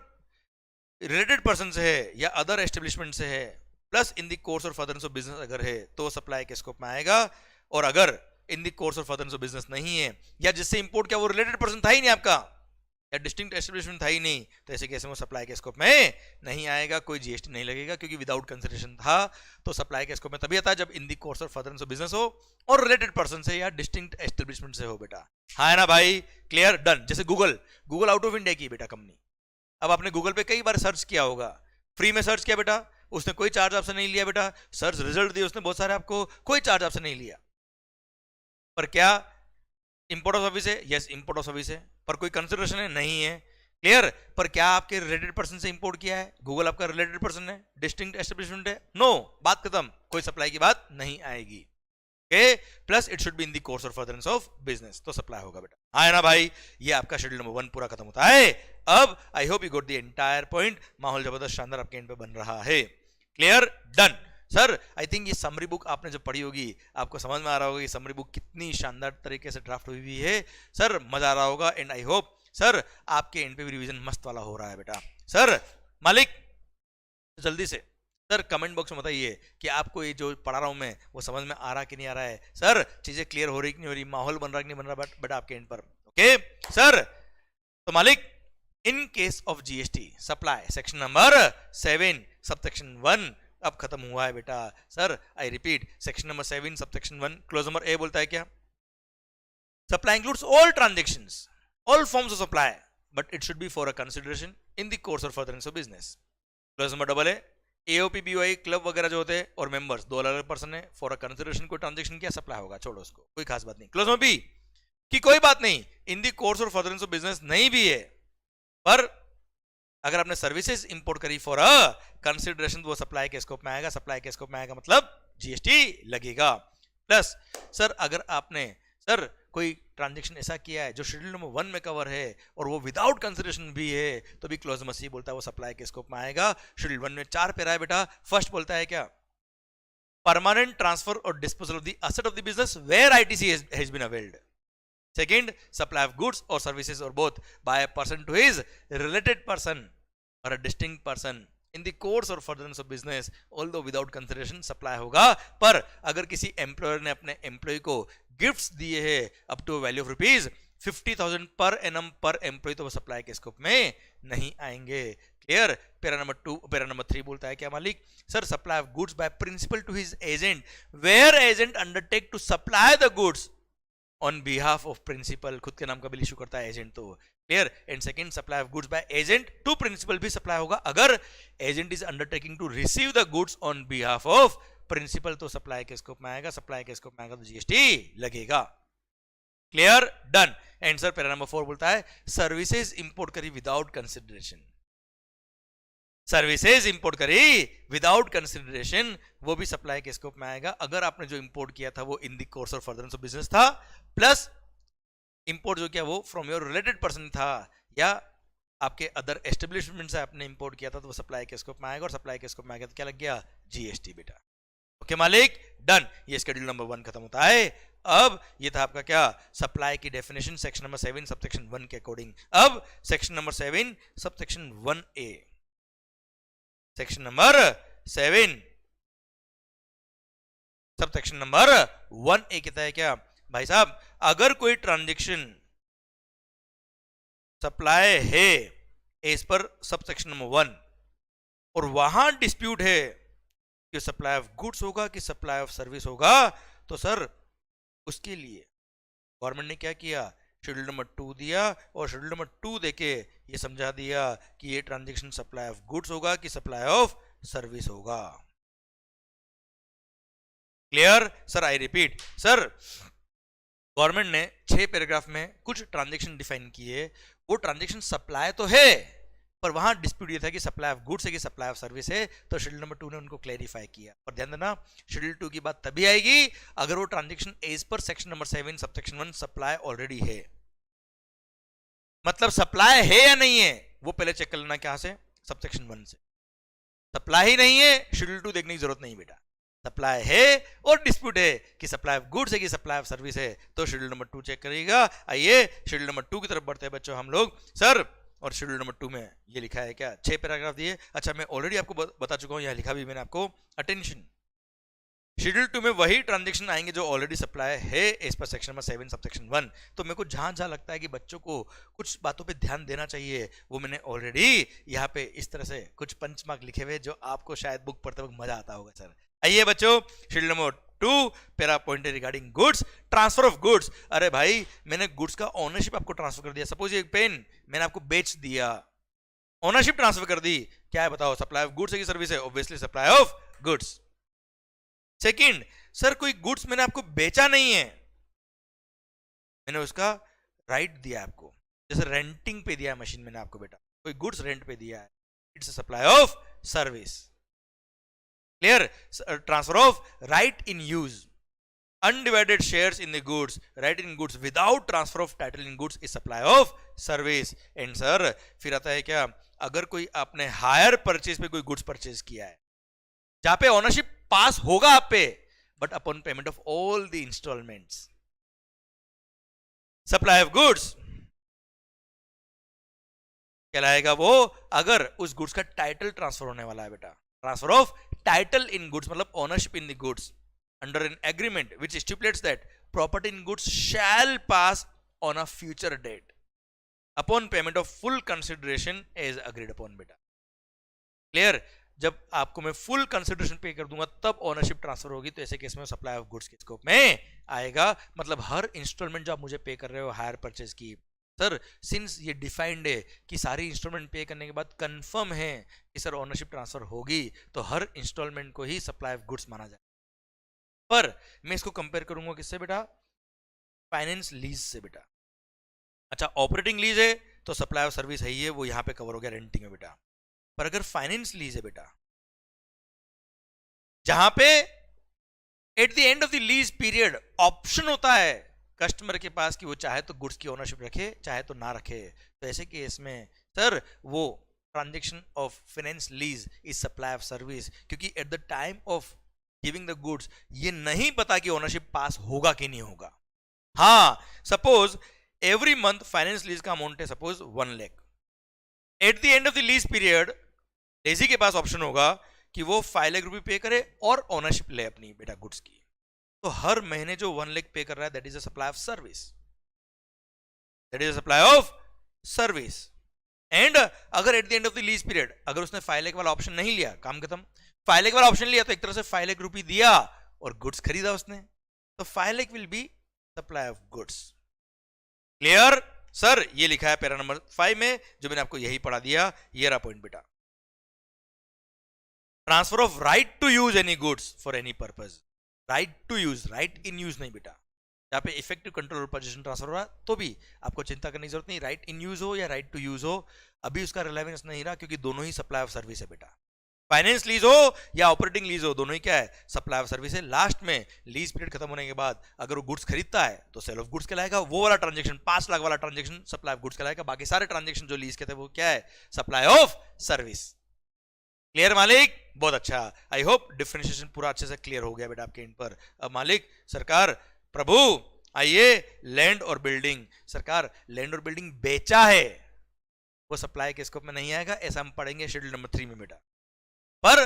रिलेटेड पर्सन से है या अदर एस्टेब्लिशमेंट से है plus in the course or furtherance of business अगर है तो सप्लाई के स्कोप में आएगा। और अगर इन the course of furtherance of business नहीं है या जिससे इंपोर्ट किया वो रिलेटेड पर्सन था ही नहीं आपका या डिस्टिंक्ट एस्टेब्लिशमेंट था ही नहीं, तो ऐसे केस में वो सप्लाई के स्कोप में नहीं आएगा, कोई जीएसटी नहीं लगेगा क्योंकि विदाउट कंसिडरेशन था। तो सप्लाई के स्कोप में तभी आता है जब इन the course or furtherance of business हो और रिलेटेड पर्सन से या डिस्टिंक्ट एस्टेब्लिशमेंट से हो बेटा। हाँ है ना भाई? क्लियर? डन। जैसे गूगल आउट ऑफ इंडिया की बेटा कंपनी, अब आपने गूगल पे कई बार सर्च किया होगा, फ्री में सर्च किया बेटा, उसने कोई चार्ज आपसे नहीं लिया बेटा, सर्च रिजल्ट दिए उसने बहुत सारे आपको, कोई चार्ज आपसे नहीं लिया। पर क्या इंपोर्ट ऑफ सर्विस है? यस इंपोर्ट ऑफ सर्विस है, पर कोई कंसिडरेशन है? नहीं है। क्लियर? पर क्या आपके रिलेटेड पर्सन से इंपोर्ट किया है? गूगल आपका रिलेटेड पर्सन है, डिस्टिंक्ट एस्टेब्लिशमेंट है? नो, बात खत्म, कोई सप्लाई की बात नहीं आएगी। Okay, plus it should be in the course or furtherance of business, तो सप्लाई होगा बेटा। हाँ ना भाई? ये आपका शेड्यूल नंबर 1 पूरा खत्म होता है। अब आई hope you got the entire point. माहौल जबरदस्त शानदार आपके एंड पे बन रहा है। Clear? Done. Sir I think ये समरी बुक आपने जब पढ़ी होगी आपको समझ में आ रहा होगा कि समरी बुक कितनी शानदार तरीके से ड्राफ्ट हुई हुई है। सर मजा आ रहा होगा एंड आई होप सर आपके एंड पे भी रिवीजन मस्त वाला हो रहा है बेटा। सर मालिक जल्दी से सर कमेंट बॉक्स में बताइए कि आपको ये जो पढ़ा रहा हूं मैं वो समझ में आ रहा कि नहीं आ रहा है। सर चीजें क्लियर हो रही कि नहीं हो रही, माहौल बन रहा कि नहीं बन रहा बेटा आपके एंड पर? ओके सर, तो मालिक in case of GST supply section number 7 subsection 1 अब खत्म हुआ है बेटा। Sir I repeat, section number 7 subsection 1 clause number A बोलता है क्या? Supply includes all transactions, all forms of supply, but it should be for a consideration in the course or furtherance of business. Clause number double A, AOP BOI club वगैरह जो होते हैं और members दो अलग अलग पर्सन है, for a consideration कोई ट्रांजैक्शन किया सप्लाई होगा, छोड़ो उसको, कोई खास बात नहीं। क्लोज नंबर बी कि कोई बात नहीं इन the course or furtherance of business नहीं भी है पर अगर आपने सर्विसेज इंपोर्ट करी फॉर अ कंसिडरेशन तो वो सप्लाई के स्कोप में आएगा, सप्लाई के स्कोप में आएगा मतलब जीएसटी लगेगा। प्लस सर अगर आपने सर कोई ट्रांजेक्शन ऐसा किया है जो शेड्यूल नंबर 1 में कवर है और वो विदाउट कंसिडरेशन भी है तो भी क्लॉज नंबर सी बोलता है वो सप्लाई के स्कोप में आएगा। शेड्यूल 1 में 4 पैरा है बेटा। फर्स्ट बोलता है क्या, परमानेंट ट्रांसफर और disposal of the asset of the business where ITC has been availed. Second, supply of goods or services or both by a person to his related person or a distinct person in the course or furtherance of business, although without consideration supply होगा। पर अगर किसी employer ने अपने employ को gifts दिए हैं up to value of ₹50,000 per annum पर एम्प्लॉय तो वो सप्लाई के स्कोप में नहीं आएंगे। क्लियर। पैरा नंबर 3 बोलता है क्या मालिक, sir supply of goods by principal to his agent where agent undertake to supply the goods on behalf of principal, खुद के नाम का बिल इशू करता है एजेंट तो। Clear. And second, supply of goods by agent to principal भी supply होगा अगर agent is undertaking to receive the goods on behalf of principal तो सप्लाई के स्कोप में आएगा, सप्लाई के स्कोप में आएगा तो जीएसटी लगेगा। Clear, done. And sir para number 4 बोलता है सर्विसेज इंपोर्ट करी विदाउट कंसिडरेशन, सर्विसेज इंपोर्ट करी विदाउट कंसिडरेशन वो भी सप्लाई के स्कोप में आएगा अगर आपने जो इंपोर्ट किया था वो in the course of furtherance of business था, प्लस इंपोर्ट जो किया वो फ्रॉम योर रिलेटेड पर्सन था या आपके अदर एस्टेब्लिशमेंट से आपने इंपोर्ट किया था तो वो सप्लाई के स्कोप में आएगा, और सप्लाई के स्कोप में आएगा तो क्या लग गया, जीएसटी बेटा। ओके मालिक, डन। ये शेड्यूल नंबर 1 खत्म होता है। अब ये था आपका क्या, सप्लाई की डेफिनेशन सेक्शन नंबर 7 सबसेक्शन 1 के अकॉर्डिंग। अब section number 7 subsection 1A, section number 7 subsection number 1A कहता है क्या, भाई साहब अगर कोई ट्रांजैक्शन सप्लाई है एज पर सबसेक्शन नंबर 1 और वहां डिस्प्यूट है कि सप्लाई ऑफ गुड्स होगा कि सप्लाई ऑफ सर्विस होगा, तो सर उसके लिए गवर्नमेंट ने क्या किया, शेड्यूल नंबर 2 दिया और शेड्यूल नंबर 2 देके ये समझा दिया कि ये ट्रांजैक्शन सप्लाई ऑफ गुड्स होगा कि सप्लाई ऑफ सर्विस होगा। Clear sir, I repeat sir, government ने 6 पैराग्राफ में कुछ ट्रांजैक्शन डिफाइन किए, वो ट्रांजैक्शन सप्लाई तो है पर वहां डिस्प्यूट ये था कि सप्लाई ऑफ गुड्स है कि सप्लाई ऑफ सर्विस है, तो शेड्यूल नंबर 2 ने उनको क्लैरिफाई किया। और ध्यान देना शेड्यूल 2 की बात तभी आएगी अगर वो transaction as per section number 7 subsection 1 supply already है, मतलब सप्लाई है या नहीं है वो पहले चेक कर लेना, क्या से, सबसेक्शन 1 से। सप्लाई ही नहीं है शेड्यूल 2 देखने की जरूरत नहीं बेटा, सप्लाई है और डिस्प्यूट है कि सप्लाई ऑफ गुड्स है कि सप्लाई ऑफ सर्विस है तो शेड्यूल नंबर 2 चेक करेगा। आइए शेड्यूल नंबर 2 की तरफ बढ़ते हैं बच्चों हम लोग। सर और शेड्यूल नंबर 2 में ये लिखा है क्या, 6 पैराग्राफ दिए। अच्छा मैं ऑलरेडी आपको बता चुका हूं, यहां लिखा भी मैंने आपको, अटेंशन, शेड्यूल 2 में वही ट्रांजैक्शन आएंगे जो ऑलरेडी सप्लाई है as per section number 7 subsection 1। तो मेरे को जहां जहां लगता है कि बच्चों को कुछ बातों पे ध्यान देना चाहिए वो मैंने ऑलरेडी यहाँ पे इस तरह से कुछ पंच मार्क लिखे हुए जो आपको शायद बुक पढ़ते वक्त मजा आता होगा। सर आइए बच्चों, schedule number 2 para point regarding goods, transfer of goods. अरे भाई मैंने गुड्स का ओनरशिप आपको ट्रांसफर कर दिया, सपोज एक पेन मैंने आपको बेच दिया, ओनरशिप ट्रांसफर कर दी, क्या है बताओ, सप्लाई ऑफ गुड्स है कि सर्विस है, obviously supply of goods. Second, sir कोई गुड्स मैंने आपको बेचा नहीं है, मैंने उसका राइट दिया आपको, जैसे रेंटिंग पे दिया मशीन मैंने आपको बेटा, कोई गुड्स रेंट पे दिया है, it's a supply of service. Clear, transfer of right in use, undivided shares in the goods, right in goods without transfer of title in goods is supply of service. And sir फिर आता है क्या, अगर कोई आपने hire purchase पे कोई goods purchase किया है जहां पे ओनरशिप पास होगा आप पे, but upon payment of all the installments, supply of goods कहलाएगा वो अगर उस गुड्स का टाइटल ट्रांसफर होने वाला है बेटा, transfer of title in goods मतलब ownership in the goods under an agreement which stipulates that property in goods shall pass on a future date upon payment of full consideration as agreed upon बेटा। Clear, जब आपको मैं full consideration पे कर दूंगा तब ownership transfer होगी, तो ऐसे केस में सप्लाई ऑफ गुड्स के स्कोप में आएगा। मतलब हर इंस्टॉलमेंट जो आप मुझे पे कर रहे हो हायर परचेज की, सर सिंस ये डिफाइंड है कि सारी इंस्टॉलमेंट पे करने के बाद कंफर्म है कि सर ओनरशिप ट्रांसफर होगी, तो हर इंस्टॉलमेंट को ही सप्लाई ऑफ गुड्स माना जाए। पर मैं इसको कंपेयर करूंगा किससे बेटा, फाइनेंस लीज से बेटा। अच्छा ऑपरेटिंग लीज है तो सप्लाई ऑफ सर्विस है ही है, वो यहां पे कवर हो गया रेंटिंग में बेटा। पर अगर फाइनेंस लीज है बेटा, जहां पे eight the end of the lease period option होता है कस्टमर के पास कि वो चाहे तो गुड्स की ओनरशिप रखे चाहे तो ना रखे, तो ऐसे केस में सर वो transaction of finance lease is supply of service, क्योंकि at the time of giving the goods ये नहीं पता कि ओनरशिप पास होगा कि नहीं होगा। हाँ, suppose every month finance lease का अमाउंट है suppose 1 lakh, eight the end of the lease period lazy के पास ऑप्शन होगा कि वो 5 लाख रुपए पे करे और ओनरशिप ले अपनी बेटा गुड्स की, तो हर महीने जो 1 लाख पे कर रहा है that is a supply of service, that is a supply of service. And अगर at the end of the lease period अगर उसने 5 लाख वाला ऑप्शन नहीं लिया, काम खत्म, 5 लाख वाला ऑप्शन लिया तो एक तरह से 5 लाख रुपए दिया और गुड्स खरीदा उसने, तो 5 lakh will B supply of goods. Clear sir? ये लिखा है पैरा नंबर 5 में, जो मैंने आपको यही पढ़ा दिया, ये रहा पॉइंट बेटा। Transfer of right to use any goods for any purpose, right to use, right in use नहीं बेटा, यहाँ पे इफेक्टिव कंट्रोल और पोजीशन ट्रांसफर हो रहा तो भी आपको चिंता करने की जरूरत नहीं, राइट इन यूज हो या राइट टू यूज हो अभी उसका रिलेवेंस नहीं रहा, क्योंकि दोनों ही सप्लाई ऑफ सर्विस है बेटा। फाइनेंस लीज हो या ऑपरेटिंग लीज हो, दोनों ही क्या है? सप्लाई ऑफ सर्विस है। लास्ट में लीज पीरियड खत्म होने के बाद अगर वो गुड्स खरीदता है तो सेल ऑफ गुड्स कहलाएगा, वो वाला ट्रांजेक्शन 5 लाख वाला ट्रांजेक्शन सप्लाई ऑफ गुड्स कहलाएगा, बाकी सारे ट्रांजेक्शन जो लीज के थे वो क्या है? Supply of service. क्लियर मालिक? बहुत अच्छा, आई होप डिफरेंशिएशन पूरा अच्छे से क्लियर हो गया बेटा आपके इन पर। अब मालिक सरकार प्रभु आइए, लैंड और बिल्डिंग, सरकार लैंड और बिल्डिंग बेचा है, वो सप्लाई के स्कोप में नहीं आएगा, ऐसा हम पढ़ेंगे शेड्यूल नंबर 3 में बेटा। पर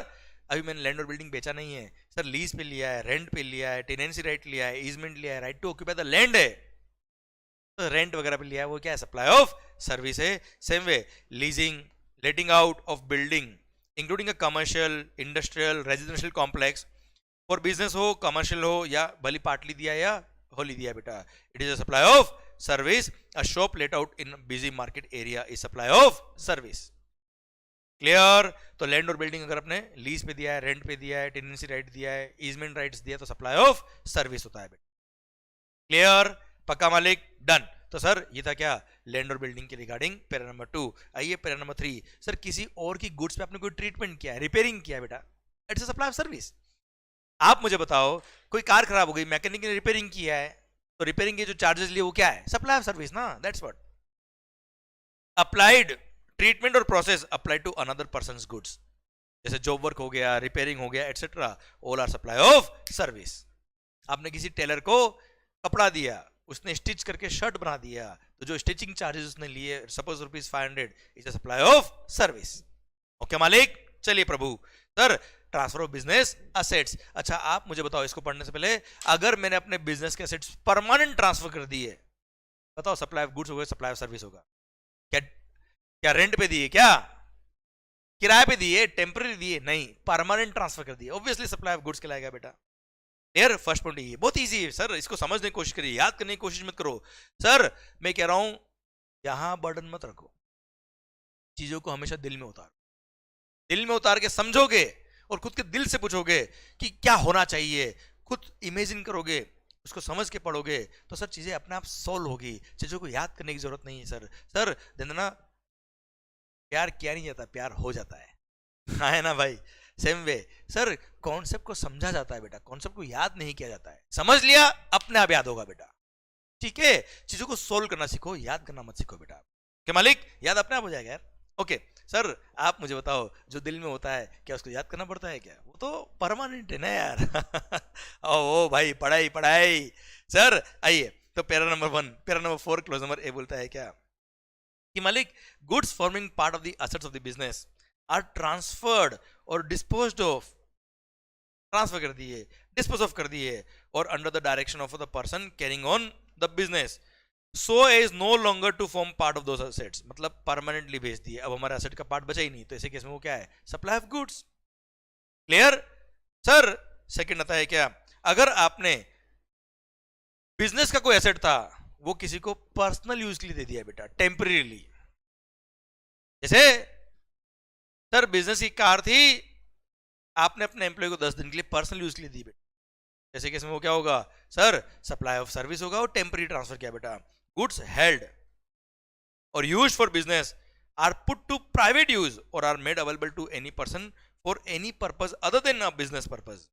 अभी मैंने लैंड और बिल्डिंग बेचा नहीं है सर, लीज पे लिया है, रेंट पे लिया है, टेनेंसी राइट लिया है, ईजमेंट लिया है, right to occupy the land है, तो रेंट वगैरह पे लिया है, वो क्या है? सप्लाई ऑफ सर्विस है। Same way leasing, letting out of building including a commercial, industrial, residential complex, for business हो, कमर्शियल हो, या भली पार्टली दिया या होली दिया बेटा, it is a supply of service. A shop let out in busy market area is supply of service. Clear? तो land और बिल्डिंग अगर अपने लीज पे दिया है, रेंट पे दिया है, टेनेंसी राइट दिया है, ईजमेंट राइट्स दिया, तो सप्लाई ऑफ सर्विस होता है बेटा। क्लियर? पक्का मालिक? डन। तो सर ये था क्या? लैंड और बिल्डिंग के रिगार्डिंग पैरा नंबर 2। आइए पैरा नंबर 3, सर किसी और की गुड्स पे आपने कोई ट्रीटमेंट किया है, रिपेयरिंग किया है बेटा, it's a supply of service. आप मुझे बताओ, कोई कार खराब हो गई, मैकेनिक ने रिपेयरिंग किया है, तो रिपेयरिंग के जो चार्जेस लिए वो क्या है? सप्लाई ऑफ सर्विस ना, दैट्स व्हाट। अप्लाइड ट्रीटमेंट और process apply to another persons goods, जैसे जॉब वर्क हो गया, रिपेयरिंग हो गया, etcetera, all are supply of service. आपने किसी टेलर को कपड़ा दिया, उसने स्टिच करके शर्ट बना दिया, तो जो स्टिचिंग चार्जेस उसने लिए suppose ₹500 is a supply of service. Okay मालिक? चलिए प्रभु। Sir transfer of business assets, अच्छा आप मुझे बताओ, इसको पढ़ने से पहले अगर मैंने अपने बिजनेस के असेट्स परमानेंट ट्रांसफर कर दिए, बताओ सप्लाई ऑफ गुड्स होगा, सप्लाई ऑफ सर्विस होगा? क्या क्या रेंट पे दिए, क्या किराए पे दिए, टेम्पररी दिए? नहीं, परमानेंट ट्रांसफर कर दिए, ऑब्वियसली सप्लाई ऑफ गुड्स कहलाएगा बेटा। यार फर्स्ट पॉइंट ये बहुत इजी है सर, इसको समझने की कोशिश करिए, याद करने की कोशिश मत करो। सर मैं कह रहा हूं यहां बर्डन मत रखो, चीजों को हमेशा दिल में उतारो, दिल में उतार के समझोगे और खुद के दिल से पूछोगे कि क्या होना चाहिए, खुद इमेजिन करोगे, उसको समझ के पढ़ोगे, तो सर चीजें अपने आप सॉल्व होगी, चीजों को याद करने की जरूरत नहीं है सर। सर देना प्यार किया नहीं जाता, प्यार हो जाता है, है ना भाई? सेम वे सर कॉन्सेप्ट को समझा जाता है बेटा, कॉन्सेप्ट को याद नहीं किया जाता है। समझ लिया, अपने आप याद होगा बेटा, ठीक है? चीजों को सोल्व करना सीखो, याद करना मत सीखो बेटा। क्या मालिक? याद अपने आप हो जाएगा यार। ओके सर आप मुझे बताओ, जो दिल में होता है क्या उसको याद करना पड़ता है क्या? वो तो परमानेंट है ना यार। ओ भाई पढ़ाई पढ़ाई। सर आइए, तो para number 1, para number 4 clause number A बोलता है क्या कि मालिक goods forming part of the assets of the business are transferred और डिस्पोज्ड ऑफ, ट्रांसफर कर दिए, डिस्पोज ऑफ कर दिए, और under the direction of the person carrying on the business, so is no longer to form part of those assets, मतलब permanently भेज दिए, अब हमारे एसेट का पार्ट बचा ही नहीं, तो ऐसे केस में वो क्या है? Supply of goods. Clear? Sir second आता है क्या, अगर आपने बिजनेस का कोई एसेट था, वो किसी को पर्सनल यूज के लिए दे दिया बेटा, टेम्परेरीली, जैसे सर बिजनेस की कार थी, आपने अपने एम्प्लॉय को 10 दिन के लिए पर्सनल यूज के लिए दी बेटा, जैसे केस में वो क्या होगा? सर सप्लाई ऑफ सर्विस होगा, और टेम्पररी ट्रांसफर किया बेटा। Goods held or used for business are put to private use or are made available to any person for any purpose other than a business purpose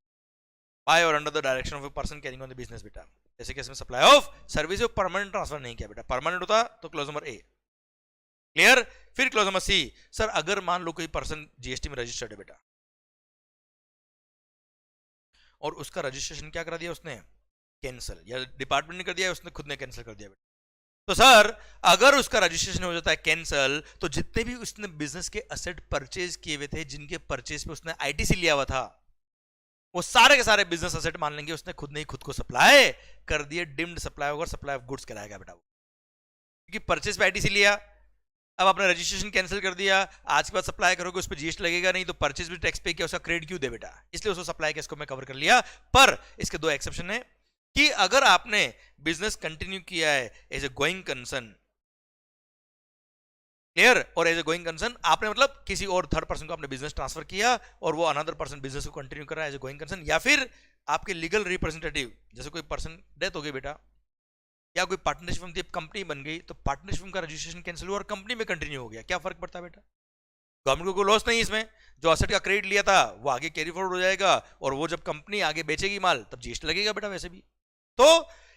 by or under the direction of a person carrying on the business बेटा. जैसे कि इसमें supply of service को permanent transfer नहीं किया बेटा, permanent होता तो क्लोज नंबर ए क्लियर. फिर क्लोज नंबर सी, सर अगर मान लो कोई पर्सन जीएसटी में रजिस्टर्ड है बेटा और उसका रजिस्ट्रेशन क्या करा दिया उसने, कैंसिल, या डिपार्टमेंट ने कर दिया उसने खुद ने कैंसिल कर दिया बेटा, तो सर अगर उसका रजिस्ट्रेशन हो जाता है कैंसिल तो जितने भी उसने बिजनेस के असेट परचेज किए हुए थे, जिनके परचेज पे उसने आईटीसी लिया हुआ था, वो सारे के सारे बिजनेस असेट मान लेंगे उसने खुद ने ही खुद को सप्लाई कर दिए. डिम्ड सप्लाई होगा, सप्लाई ऑफ गुड्स कराएगा बेटा वो, क्योंकि परचेज पे आईटीसी लिया, अब आपने रजिस्ट्रेशन कैंसिल कर दिया, आज के बाद सप्लाई करोगे उस पर जीएसटी लगेगा नहीं, तो परचेज भी टैक्स पे किया, उसका क्रेडिट क्यों दे बेटा, इसलिए उसको सप्लाई के इसको मैं कवर कर लिया. पर इसके दो एक्सेप्शन है कि अगर आपने बिजनेस कंटिन्यू किया है as a going concern, clear, और एज ए गोइंग कंसर्न आपने मतलब किसी और थर्ड पर्सन को आपने बिजनेस ट्रांसफर किया और वो अनदर पर्सन बिजनेस को कंटिन्यू कर रहा है एज ए गोइंग कंसर्न, या फिर आपके लीगल रिप्रेजेंटेटिव, जैसे कोई पर्सन डेथ हो गई बेटा या कोई पार्टनरशिप कंपनी बन गई तो पार्टनरशिप का रजिस्ट्रेशन कैंसिल हुआ और कंपनी में कंटिन्यू हो गया, क्या फर्क पड़ता है बेटा, गवर्नमेंट को कोई लॉस नहीं इसमें, जो असेट का क्रेडिट लिया था वो आगे कैरी फॉरवर्ड हो जाएगा और वो जब कंपनी आगे बेचेगी माल तब जीएसटी लगेगा बेटा वैसे भी. तो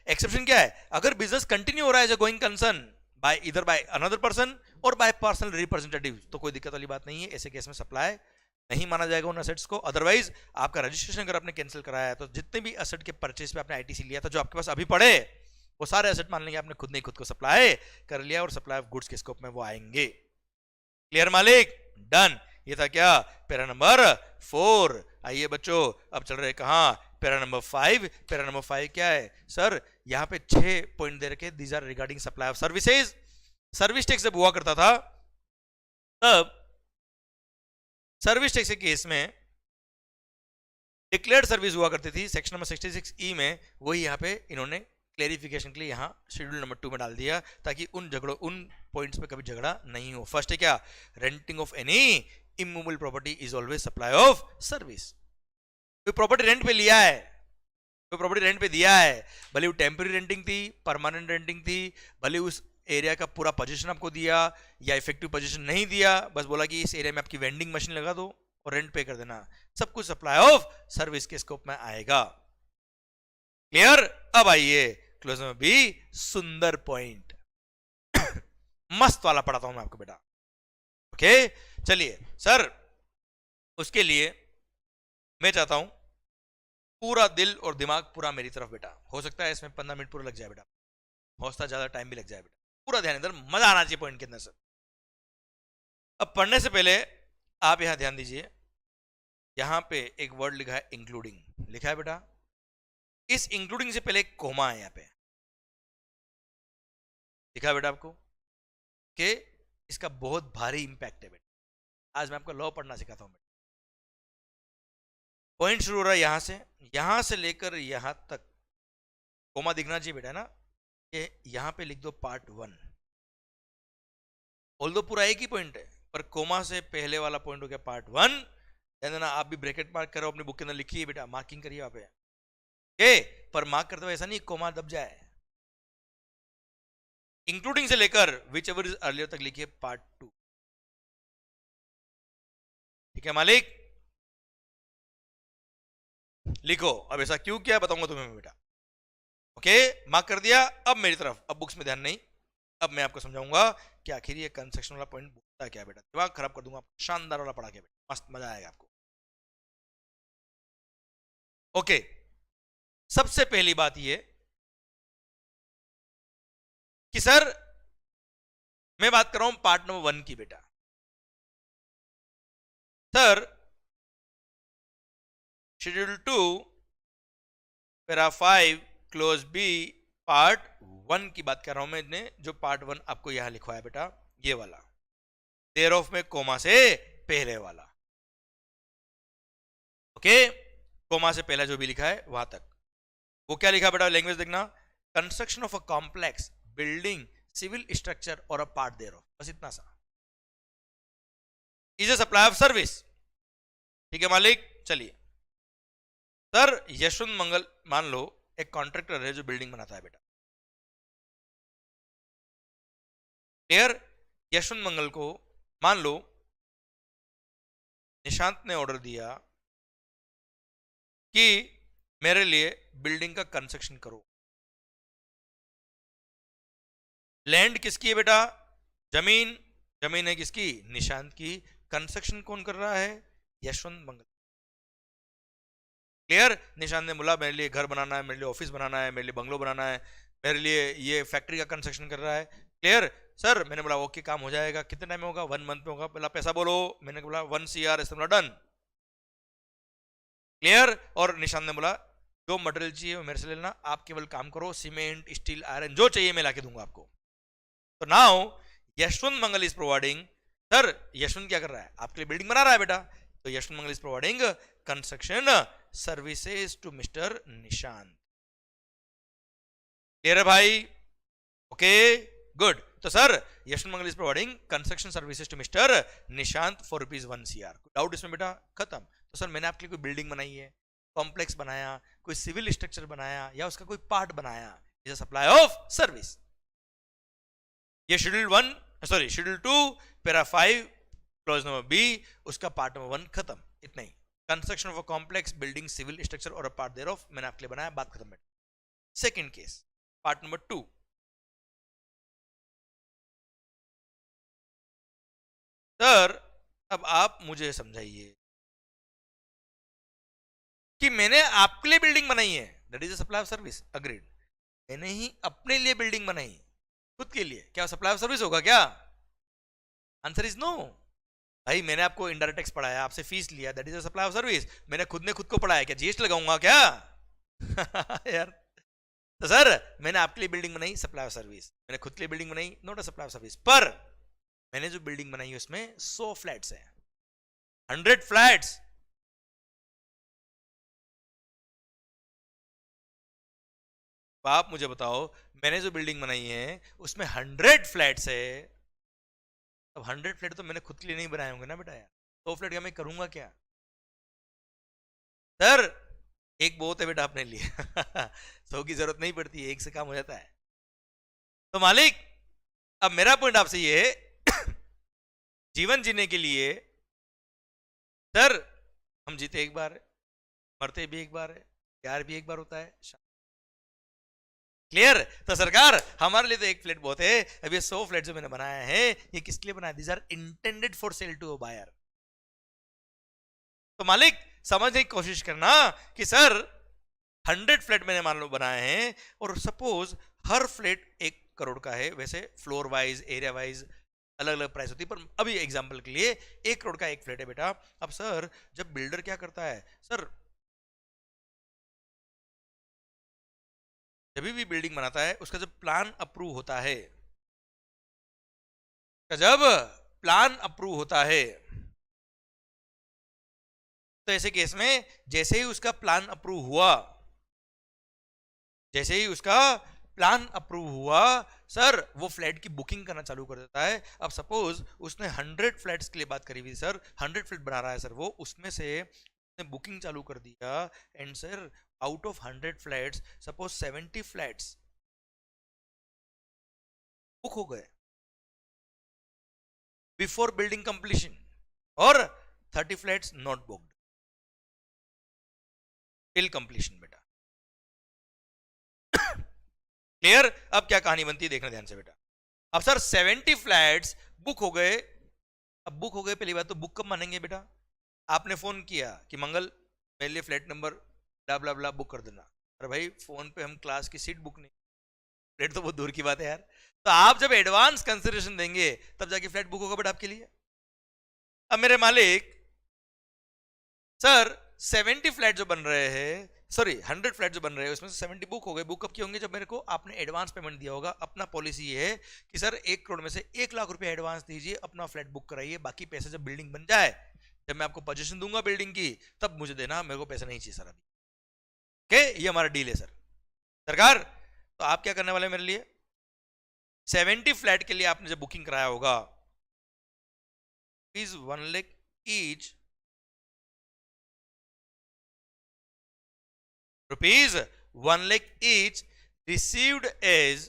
एक्सेप्शन क्या है, अगर बिजनेस कंटिन्यू हो रहा है as a going concern by either by another person और बाय पर्सनल रिप्रेजेंटेटिव तो कोई दिक्कत वाली बात नहीं है, ऐसे केस में सप्लाई नहीं माना जाएगा उन असेट्स को. अदरवाइज आपका रजिस्ट्रेशन अगर आपने कैंसिल कराया है तो जितने भी असेट के परचेज पे आपने आईटीसी लिया था जो आपके पास अभी पड़े वो सारे एसेट मान लेंगे आपने खुद ने खुद को सप्लाई कर लिया और सप्लाई ऑफ गुड्स के स्कोप में वो आएंगे. क्लियर मालिक, डन. ये था क्या, पैरा नंबर 4. आइए बच्चों अब चल रहे कहां, पैरा नंबर 5. पैरा नंबर 5 क्या है सर, यहां पे 6 पॉइंट दे रखे, these are regarding supply of services. Service tax जब हुआ करता था तब सर्विस टैक्स के केस में डिक्लेयर्ड सर्विस हुआ करती थी, सेक्शन नंबर 66E में, वही यहां पे इन्होंने क्लेरिफिकेशन के लिए यहां शेड्यूल नंबर 2 में डाल दिया ताकि उन पॉइंट्स पे कभी झगड़ा नहीं हो. फर्स्ट है क्या, renting of any immovable property is always supply of service. कोई प्रॉपर्टी रेंट पे लिया है, कोई प्रॉपर्टी रेंट पे दिया है, भले वो टेम्पररी रेंटिंग थी, परमानेंट रेंटिंग थी, भले उस एरिया का पूरा पोजीशन आपको दिया या इफेक्टिव पोजीशन नहीं दिया, बस बोला कि इस एरिया में आपकी वेंडिंग मशीन लगा दो और रेंट पे कर देना, सब कुछ सप्लाई ऑफ सर्विस के स्कोप में आएगा. क्लियर. अब आइए क्लोज नंबर बी, सुंदर पॉइंट मस्त वाला पढ़ाता हूं मैं आपको बेटा. ओके चलिए सर, उसके लिए मैं चाहता हूं पूरा दिल और दिमाग पूरा मेरी तरफ बेटा. हो सकता है इसमें 15 मिनट पूरा लग जाए बेटा, हो सकता है ज्यादा टाइम भी लग जाए बेटा, पूरा ध्यान इधर, मजा आना चाहिए पॉइंट के अंदर सर. अब पढ़ने से पहले आप यहां ध्यान दीजिए, यहां पे एक वर्ड लिखा है इंक्लूडिंग, लिखा है बेटा. इस इंक्लूडिंग से पहले एक कोमा है यहां पे, दिखा बेटा आपको कि इसका बहुत भारी इंपैक्ट है बेटा. आज मैं आपको लॉ पढ़ना सिखाता हूं बेटा. पॉइंट शुरू हो रहा है यहां से लेकर यहां तक कोमा दिखना चाहिए बेटा ना, कि यहां पे लिख दो पार्ट 1. ऑल्दो पूरा एक ही पॉइंट है पर कोमा से पहले वाला पॉइंट हो गया पार्ट 1. ना आप भी ब्रैकेट मार्क करो, अपनी बुक के अंदर लिखिए बेटा, मार्किंग करिए वहां पे, पर मार्क करते हुए ऐसा नहीं कोमा दब जाए. इंक्लूडिंग से लेकर विच एवर इज अर्लियर तक लिखिए पार्ट 2. ठीक है मालिक, लिखो. अब ऐसा क्यों किया बताऊंगा तुम्हें बेटा. ओके मार्क कर दिया. अब मेरी तरफ, अब बुक्स में ध्यान नहीं, अब मैं आपको समझाऊंगा कि आखिर ये कंस्ट्रक्शन वाला पॉइंट बोलता क्या बेटा. दिमाग खराब कर दूंगा, शानदार वाला पढ़ा के बेटा, मस्त मजा आएगा आपको. ओके सबसे पहली बात ये कि सर मैं बात कर रहा हूं पार्ट नंबर 1 की बेटा. Sir schedule 2 para 5 clause B part 1 की बात कर रहा हूं मैं, जो पार्ट 1 आपको यहां लिखवाया बेटा, ये वाला देयर ऑफ में कोमा से पहले वाला. ओके कोमा से पहला जो भी लिखा है वहां तक, वो क्या लिखा बेटा, लैंग्वेज देखना, construction of a complex building civil structure और अ पार्ट देयर ऑफ, बस इतना सा, is a supply of service. ठीक है मालिक. चलिए सर यशवंत मंगल मान लो एक कॉन्ट्रैक्टर है जो बिल्डिंग बनाता है बेटा. क्लियर. यशवंत मंगल को मान लो निशांत ने ऑर्डर दिया कि मेरे लिए बिल्डिंग का कंस्ट्रक्शन करो। लैंड किसकी है बेटा? जमीन। जमीन है किसकी? निशांत की। कंस्ट्रक्शन कौन कर रहा है? यशवंत मंगल। क्लियर? निशांत ने बोला मेरे लिए घर बनाना है, मेरे लिए ऑफिस बनाना है, मेरे लिए बंगलो बनाना है, मेरे लिए ये फैक्ट्री का कंस्ट्रक्शन कर रहा है। Clear sir? मैंने बोला ओके, काम हो जाएगा। कितने टाइम में होगा? 1 मंथ में होगा। पहला पैसा बोलो। मैंने बोला 1 CR। इससे बोला डन। क्लियर? और निशांत ने बोला जो मटेरियल चाहिए वो मेरे से लेना, आप केवल काम करो, सीमेंट, स्टील, आयरन जो चाहिए मैं लाके दूंगा आपको। तो now Yashwant Mangal is providing, sir Yashwant क्या कर रहा है? आपके लिए बिल्डिंग बना रहा है बेटा। तो Yashwant Mangal is providing construction services to mister Nishant. Clear है भाई? Okay good. तो sir Yashwant Mangal is providing construction services to mister Nishant for ₹1 CR। Doubt इसमें बेटा? खत्म। तो सर मैंने आपके लिए कोई बिल्डिंग बनाई है, कॉम्प्लेक्स बनाया, कोई सिविल स्ट्रक्चर बनाया, या उसका कोई पार्ट बनाया, is a supply of service. ये schedule 2 para 5 clause number B, उसका पार्ट नंबर 1 खत्म। इतना ही। Construction of a complex building, civil structure और अ पार्ट देयर ऑफ, मैंने आपके लिए बनाया, बात खत्म बेटा। Second case, part number 2। Sir अब आप मुझे समझाइए कि मैंने आपके लिए बिल्डिंग बनाई है, that is a supply of service, agreed. मैंने ही अपने लिए बिल्डिंग बनाई खुद के लिए, क्या सप्लाई ऑफ सर्विस होगा क्या? Answer is no. भाई मैंने आपको इनडायरेक्ट टैक्स पढ़ाया, आपसे फीस लिया, that is a supply of service. मैंने खुद ने खुद को पढ़ाया, क्या जीएसटी लगाऊंगा क्या? यार तो सर मैंने आपके लिए बिल्डिंग बनाई, सप्लाई ऑफ सर्विस। मैंने खुद के लिए बिल्डिंग बनाई, not a supply of service. पर मैंने जो बिल्डिंग बनाई है उसमें 100 फ्लैट्स हैं, 100 फ्लैट्स। आप मुझे बताओ, मैंने जो बिल्डिंग बनाई है उसमें 100 फ्लैट्स है। अब 100 फ्लैट तो मैंने खुद के लिए नहीं बनाए होंगे ना बेटा यार। 100 फ्लैट का मैं करूंगा क्या? सर एक बहुत है बेटा अपने लिए। 100 की जरूरत नहीं पड़ती, एक से काम हो जाता है। तो मालिक अब मेरा पॉइंट आपसे ये है, जीवन जीने के लिए सर हम जीते एक बार है, मरते भी एक बार है, प्यार भी एक बार होता है। क्लियर? तो सरकार हमारे लिए तो एक फ्लैट बहुत है। अब ये 100 फ्लैट जो मैंने बनाया है ये किसके लिए बनाया? These are intended for sale to a buyer. तो मालिक समझने की कोशिश करना कि सर 100 फ्लैट मैंने मान लो बनाए हैं, और सपोज हर फ्लैट 1 करोड़ का है। वैसे फ्लोर वाइज, एरिया वाइज अलग अलग प्राइस होती है, पर अभी एग्जांपल के लिए 1 करोड़ का एक फ्लैट है बेटा। अब सर जब बिल्डर क्या करता है, सर जब भी बिल्डिंग बनाता है उसका जब प्लान अप्रूव होता है, जब प्लान अप्रूव होता है, तो ऐसे केस में जैसे ही उसका प्लान अप्रूव हुआ, जैसे ही उसका प्लान अप्रूव हुआ, सर वो फ्लैट की बुकिंग करना चालू कर देता है। अब सपोज उसने 100 फ्लैट्स के लिए बात करी हुई, सर 100 फ्लैट बना रहा है सर वो, उसमें से उसने बुकिंग चालू कर दिया, and sir out of 100 flats suppose 70 flats book हो गए बिफोर बिल्डिंग कंप्लीशन, और 30 flats not booked till completion बेटा। क्लियर? अब क्या कहानी बनती है देखना ध्यान से बेटा। अब सर 70 फ्लैट्स बुक हो गए। अब बुक हो गए, पहली बात तो बुक कब मानेंगे बेटा? आपने फोन किया कि मंगल मेरे लिए फ्लैट नंबर ब्ला ब्ला ब्ला बुक कर देना। अरे भाई फोन पे हम क्लास की सीट बुक नहीं, फ्लैट तो बहुत दूर की बात है यार। तो आप जब एडवांस कंसिडरेशन देंगे तब जाके फ्लैट बुक होगा बेटा आपके लिए। अब मेरे मालिक सर 70 फ्लैट जो बन रहे हैं, सॉरी 100 फ्लैट जो बन रहे हैं उसमें से 70 बुक हो गए। बुक कब किए होंगे? जब मेरे को आपने एडवांस पेमेंट दिया होगा। अपना पॉलिसी ये है कि सर 1 करोड़ में से 1 लाख रुपए एडवांस दीजिए, अपना फ्लैट बुक कराइए, बाकी पैसे जब बिल्डिंग बन जाए, जब मैं आपको पोजीशन दूंगा बिल्डिंग की, तब मुझे देना, मेरे को पैसे नहीं चाहिए सर अभी। ओके, ये हमारा डील है सर। सरकार तो आप क्या करने वाले मेरे लिए? 70 फ्लैट के लिए आपने जब बुकिंग कराया होगा, please 1 lakh each, rupees 1 lakh each received as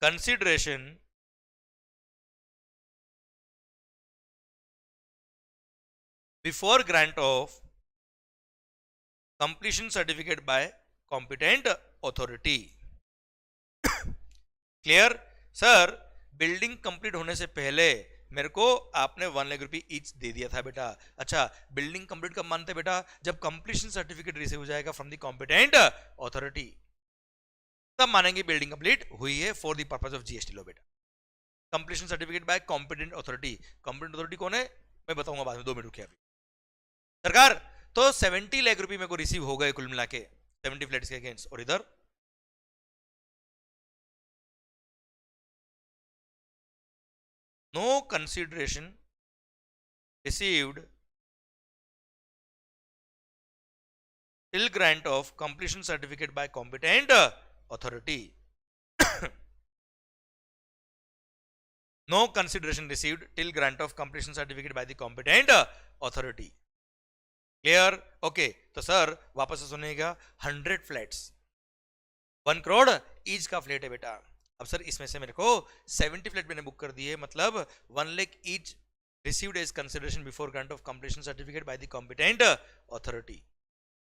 consideration before grant of completion certificate by competent authority. Clear sir? Building complete होने से पहले मेरे को आपने 1 लाख रुपए ईच दे दिया था बेटा। अच्छा, बिल्डिंग कंप्लीट कब मानते बेटा? जब कंप्लीशन सर्टिफिकेट रिसीव हो जाएगा फ्रॉम द कॉम्पिटेंट अथॉरिटी, तब मानेंगे बिल्डिंग कंप्लीट हुई है for the purpose of GST लो बेटा। Completion certificate by competent authority. Competent authority कौन है मैं बताऊंगा बाद में, 2 मिनट रुकिए अभी। सरकार तो 70 लाख रुपए मेरे को रिसीव हो गए कुल मिला के 70 फ्लैट्स के अगेंस्ट, और इधर no consideration received till grant of completion certificate by competent authority. No consideration received till grant of completion certificate by the competent authority. Clear? Okay, तो सर वापस से सुनिएगा, 100 फ्लैट्स 1 करोड़ ईच का फ्लैट है बेटा। अब सर इसमें से मेरे को 70 फ्लैट मैंने बुक कर दिए, मतलब 1 lakh each received as consideration before grant of completion certificate by the competent authority.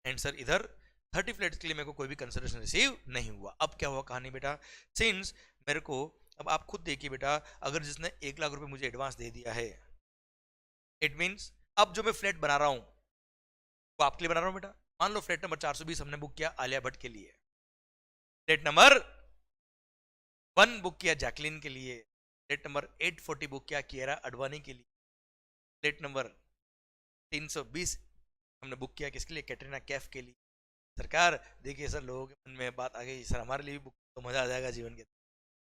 And sir इधर 30 फ्लैट्स के लिए मेरे को कोई भी कंसिडरेशन रिसीव नहीं हुआ। अब क्या हुआ कहानी बेटा? सिंस मेरे को, अब आप खुद देखिए बेटा, अगर जिसने 1 लाख रुपए मुझे एडवांस दे दिया है, इट मीन्स अब जो मैं फ्लैट बना रहा हूं वो आपके लिए बना रहा हूं बेटा। मान लो फ्लैट नंबर 420 हमने बुक किया आलिया भट्ट के लिए, फ्लैट नंबर 1 बुक किया जैकलिन के लिए, फ्लैट नंबर 840 बुक किया कियारा अडवाणी के लिए, फ्लैट नंबर 320 हमने बुक किया किसके लिए? कैटरीना कैफ के लिए। सरकार देखिए सर, लोगों के मन में बात आ गई, सर हमारे लिए भी बुक तो मजा आ जाएगा जीवन के,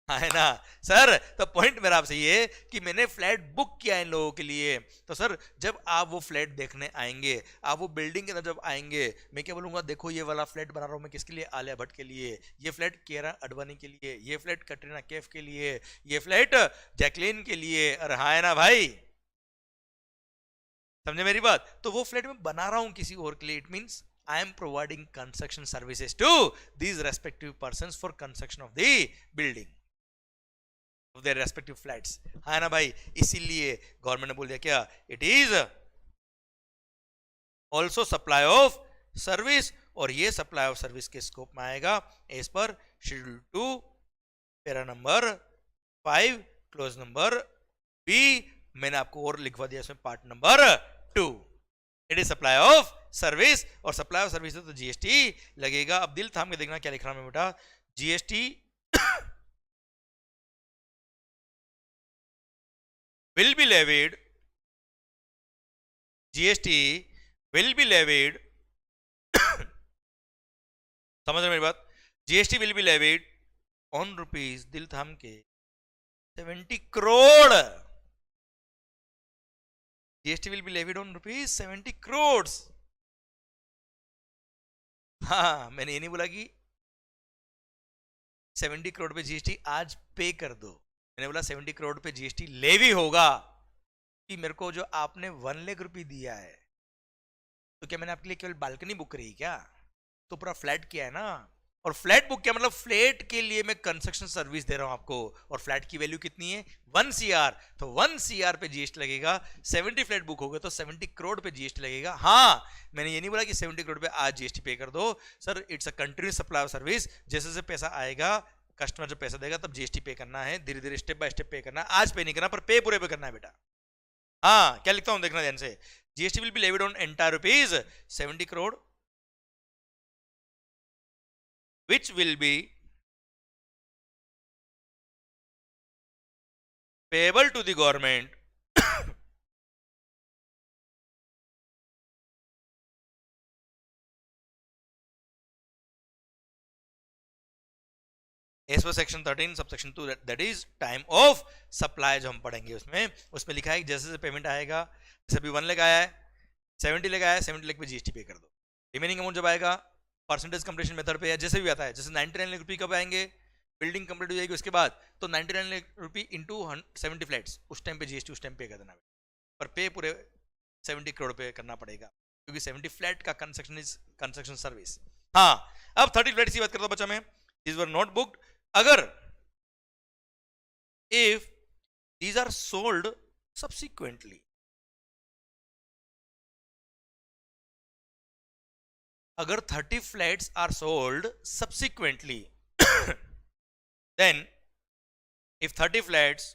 हाँ है ना सर? तो पॉइंट मेरा आपसे ये कि मैंने फ्लैट बुक किया इन लोगों के लिए, तो सर जब आप वो फ्लैट देखने आएंगे, आप वो बिल्डिंग के अंदर जब आएंगे, मैं क्या बोलूंगा, देखो ये वाला फ्लैट बना रहा हूं मैं किसके लिए? आलिया भट्ट के लिए, ये फ्लैट कियारा अडवाणी के लिए, ये फ्लैट कैटरीना कैफ के लिए, ये फ्लैट जैकलिन के लिए। अरे हाँ है ना भाई, समझे मेरी बात? तो वो फ्लैट में बना रहा हूं किसी और के लिए, it means I am providing construction services to these respective persons for construction of the building of their respective flats, है ना भाई? इसीलिए गवर्नमेंट ने बोल दिया क्या? It is also supply of service, और ये सप्लाई ऑफ सर्विस के स्कोप में आएगा as per schedule 2 para number 5 clause number B. मैंने आपको और लिखवा दिया इसमें part number 2। It is supply of service, और सप्लाई ऑफ सर्विस तो जीएसटी लगेगा। अब दिल थाम के देखना क्या लिख रहा हूं मैं बेटा, GST will be levied, GST will be levied समझ रहे मेरी बात? GST will be levied on rupees, दिल थाम के 70 crore. GST will be levied on rupees 70 crores। हाँ, मैंने ये नहीं बोला कि 70 करोड़ पे जीएसटी आज पे कर दो, मैंने बोला 70 करोड़ पे जीएसटी लेवी होगा। कि मेरे को जो आपने 1 लाख रुपए दिया है, तो क्या मैंने आपके लिए केवल बालकनी बुक करी क्या? तो पूरा फ्लैट किया है ना, और फ्लैट बुक किया मतलब फ्लैट के लिए मैं कंस्ट्रक्शन सर्विस दे रहा हूं आपको, और फ्लैट की वैल्यू कितनी है? 1 CR, तो 1 CR पे जीएसटी लगेगा। 70 फ्लैट बुक हो गए तो 70 करोड़ पे जीएसटी लगेगा। हाँ, मैंने ये नहीं बोला कि 70 करोड़ पे आज जीएसटी पे कर दो sir, it's a continuous supply of service. जैसे जैसे पैसा आएगा, कस्टमर जब पैसा देगा तब जीएसटी पे करना है, धीरे धीरे स्टेप बाय स्टेप पे करना है। आज पे नहीं करना, पर पे पूरे पे करना है बेटा। हाँ, क्या लिखता हूं देखना ध्यान से, GST will be levied on entire rupees 70 crore which will be payable to the government as per section 13 subsection 2, that is time of supply. जो हम पढ़ेंगे उसमें लिखा है कि जैसे जैसे पेमेंट आएगा, जैसे अभी 1 लाख आया है, 70 लाख आया है, 70 लाख पे जीएसटी पे कर दो। रिमेनिंग अमाउंट जब आएगा परसेंटेज कंप्लीशन मेथड पे, या जैसे भी आता है, जैसे 99 लाख रुपये कब आएंगे, बिल्डिंग कंप्लीट हो जाएगी उसके बाद, तो 99 लाख रुपये इंटू 70 फ्लैट्स, उस टाइम पे जीएसटी उस टाइम पे कर देना, पर पे पूरे 70 करोड़ पे करना पड़ेगा, क्योंकि 70 फ्लैट का कंस्ट्रक्शन इज कंस्ट्रक्शन सर्विस। हाँ, अब 30 फ्लैट्स की बात करता हूं बच्चा मैं, दिस वर नॉट बुक्ड। अगर if these are sold subsequently. अगर 30 flats are sold subsequently, then if 30 flats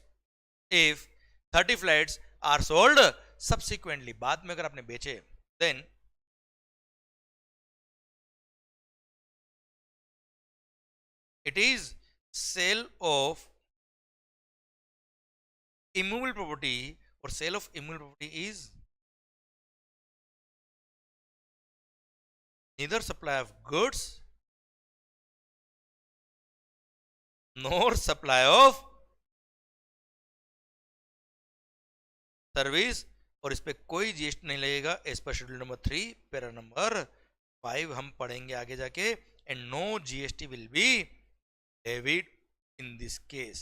are sold subsequently, बाद में अगर आपने बेचे, then it is sale of immovable property, or sale of immovable property is neither supply of goods nor supply of service, और इस पे कोई GST नहीं लगेगा as per schedule number 3 para number 5 हम पढ़ेंगे आगे जाके, and no GST will be debit in this case.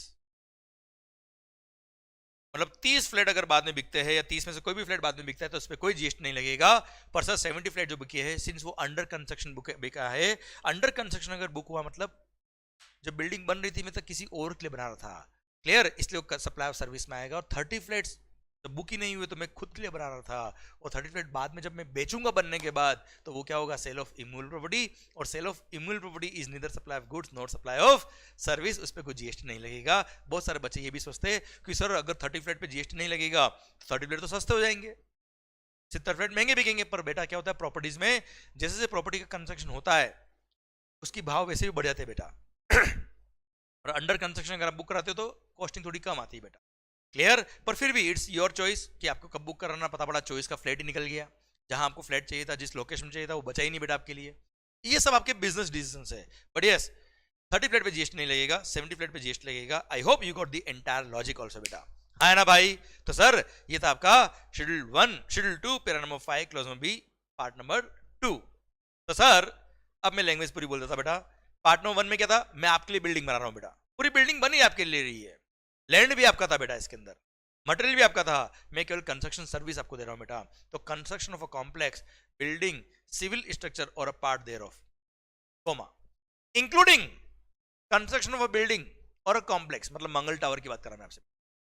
मतलब 30 फ्लैट अगर बाद में बिकते हैं या 30 में से कोई भी फ्लैट बाद में बिकता है तो उस पर कोई जीएसटी नहीं लगेगा। पर सर 70 फ्लैट जो बिके हैं, सिंस वो अंडर कंस्ट्रक्शन बिका है, अंडर कंस्ट्रक्शन अगर बुक हुआ मतलब जब बिल्डिंग बन रही थी मैं तो किसी और के लिए बना रहा था, क्लियर, इसलिए सप्लाई ऑफ सर्विस में आएगा। और 30 फ्लैट्स तो बुक ही नहीं हुए तो मैं खुद के लिए बना रहा था, और 30 फ्लैट बाद में जब मैं बेचूंगा बनने के बाद तो वो क्या होगा, सेल ऑफ इमूवेबल प्रॉपर्टी, और sale of immovable property is neither supply of goods not supply of service, उस पर कोई जीएसटी नहीं लगेगा। बहुत सारे बच्चे ये भी सोचते हैं कि सर अगर 30 फ्लैट पे जीएसटी नहीं लगेगा तो 30 फ्लैट तो सस्ते हो जाएंगे, 70 फ्लैट महंगे बिकेंगे। पर बेटा क्या होता है प्रॉपर्टीज में, जैसे जैसे प्रॉपर्टी का कंस्ट्रक्शन होता है उसकी भाव वैसे भी बढ़ जाते हैं बेटा। और अंडर कंस्ट्रक्शन अगर आप बुक कराते हो तो कॉस्टिंग थोड़ी कम आती है बेटा, क्लियर। पर फिर भी इट्स योर चॉइस कि आपको कब बुक कराना, पता पड़ा चॉइस का फ्लैट ही निकल गया, जहां आपको फ्लैट चाहिए था, जिस लोकेशन में चाहिए था वो बचा ही नहीं बेटा आपके लिए। ये सब आपके बिजनेस डिसीजन है। बट यस 30 फ्लैट पे जीएसटी नहीं लगेगा, 70 फ्लैट पे जीएसटी लगेगा। I hope you got the entire logic also बेटा, है ना भाई। तो सर ये था आपका schedule 1, schedule 2 para number 5 clause number B part number 2। तो सर अब मैं लैंग्वेज पूरी बोल देता बेटा। पार्ट नंबर 1 में क्या था, मैं आपके लिए बिल्डिंग बना रहा हूं बेटा, पूरी बिल्डिंग बनी आपके लिए रही है, लैंड भी आपका था बेटा, इसके अंदर मटेरियल भी आपका था, मैं केवल कंस्ट्रक्शन सर्विस आपको दे रहा हूं बेटा। तो construction of a complex building civil structure और a part thereof comma including construction of a building और अ कॉम्प्लेक्स, मतलब मंगल टावर की बात कर रहा मैं आपसे,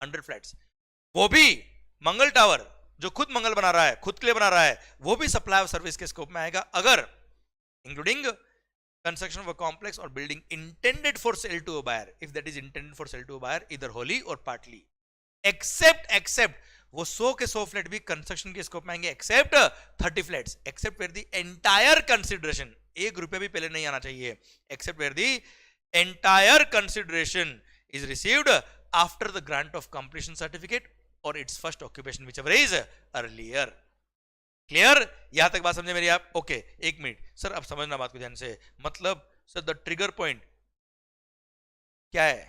100 फ्लैट्स, वो भी मंगल टावर जो खुद मंगल बना रहा है, खुद के लिए बना रहा है, वो भी सप्लाई ऑफ सर्विस के स्कोप में आएगा, अगर including construction of a complex or building intended for sale to a buyer, if that is intended for sale to a buyer either wholly or partly, except वो 100 के 100 flat भी construction के scope में आएंगे, except 30 flats, except where the entire consideration, 1 रुपया भी पहले नहीं आना चाहिए, except where the entire consideration is received after the grant of completion certificate or it's first occupation whichever is earlier. Clear, यहां तक बात समझे मेरी आप? ओके, एक मिनट सर, अब समझना बात को ध्यान से। मतलब सर द ट्रिगर पॉइंट क्या है,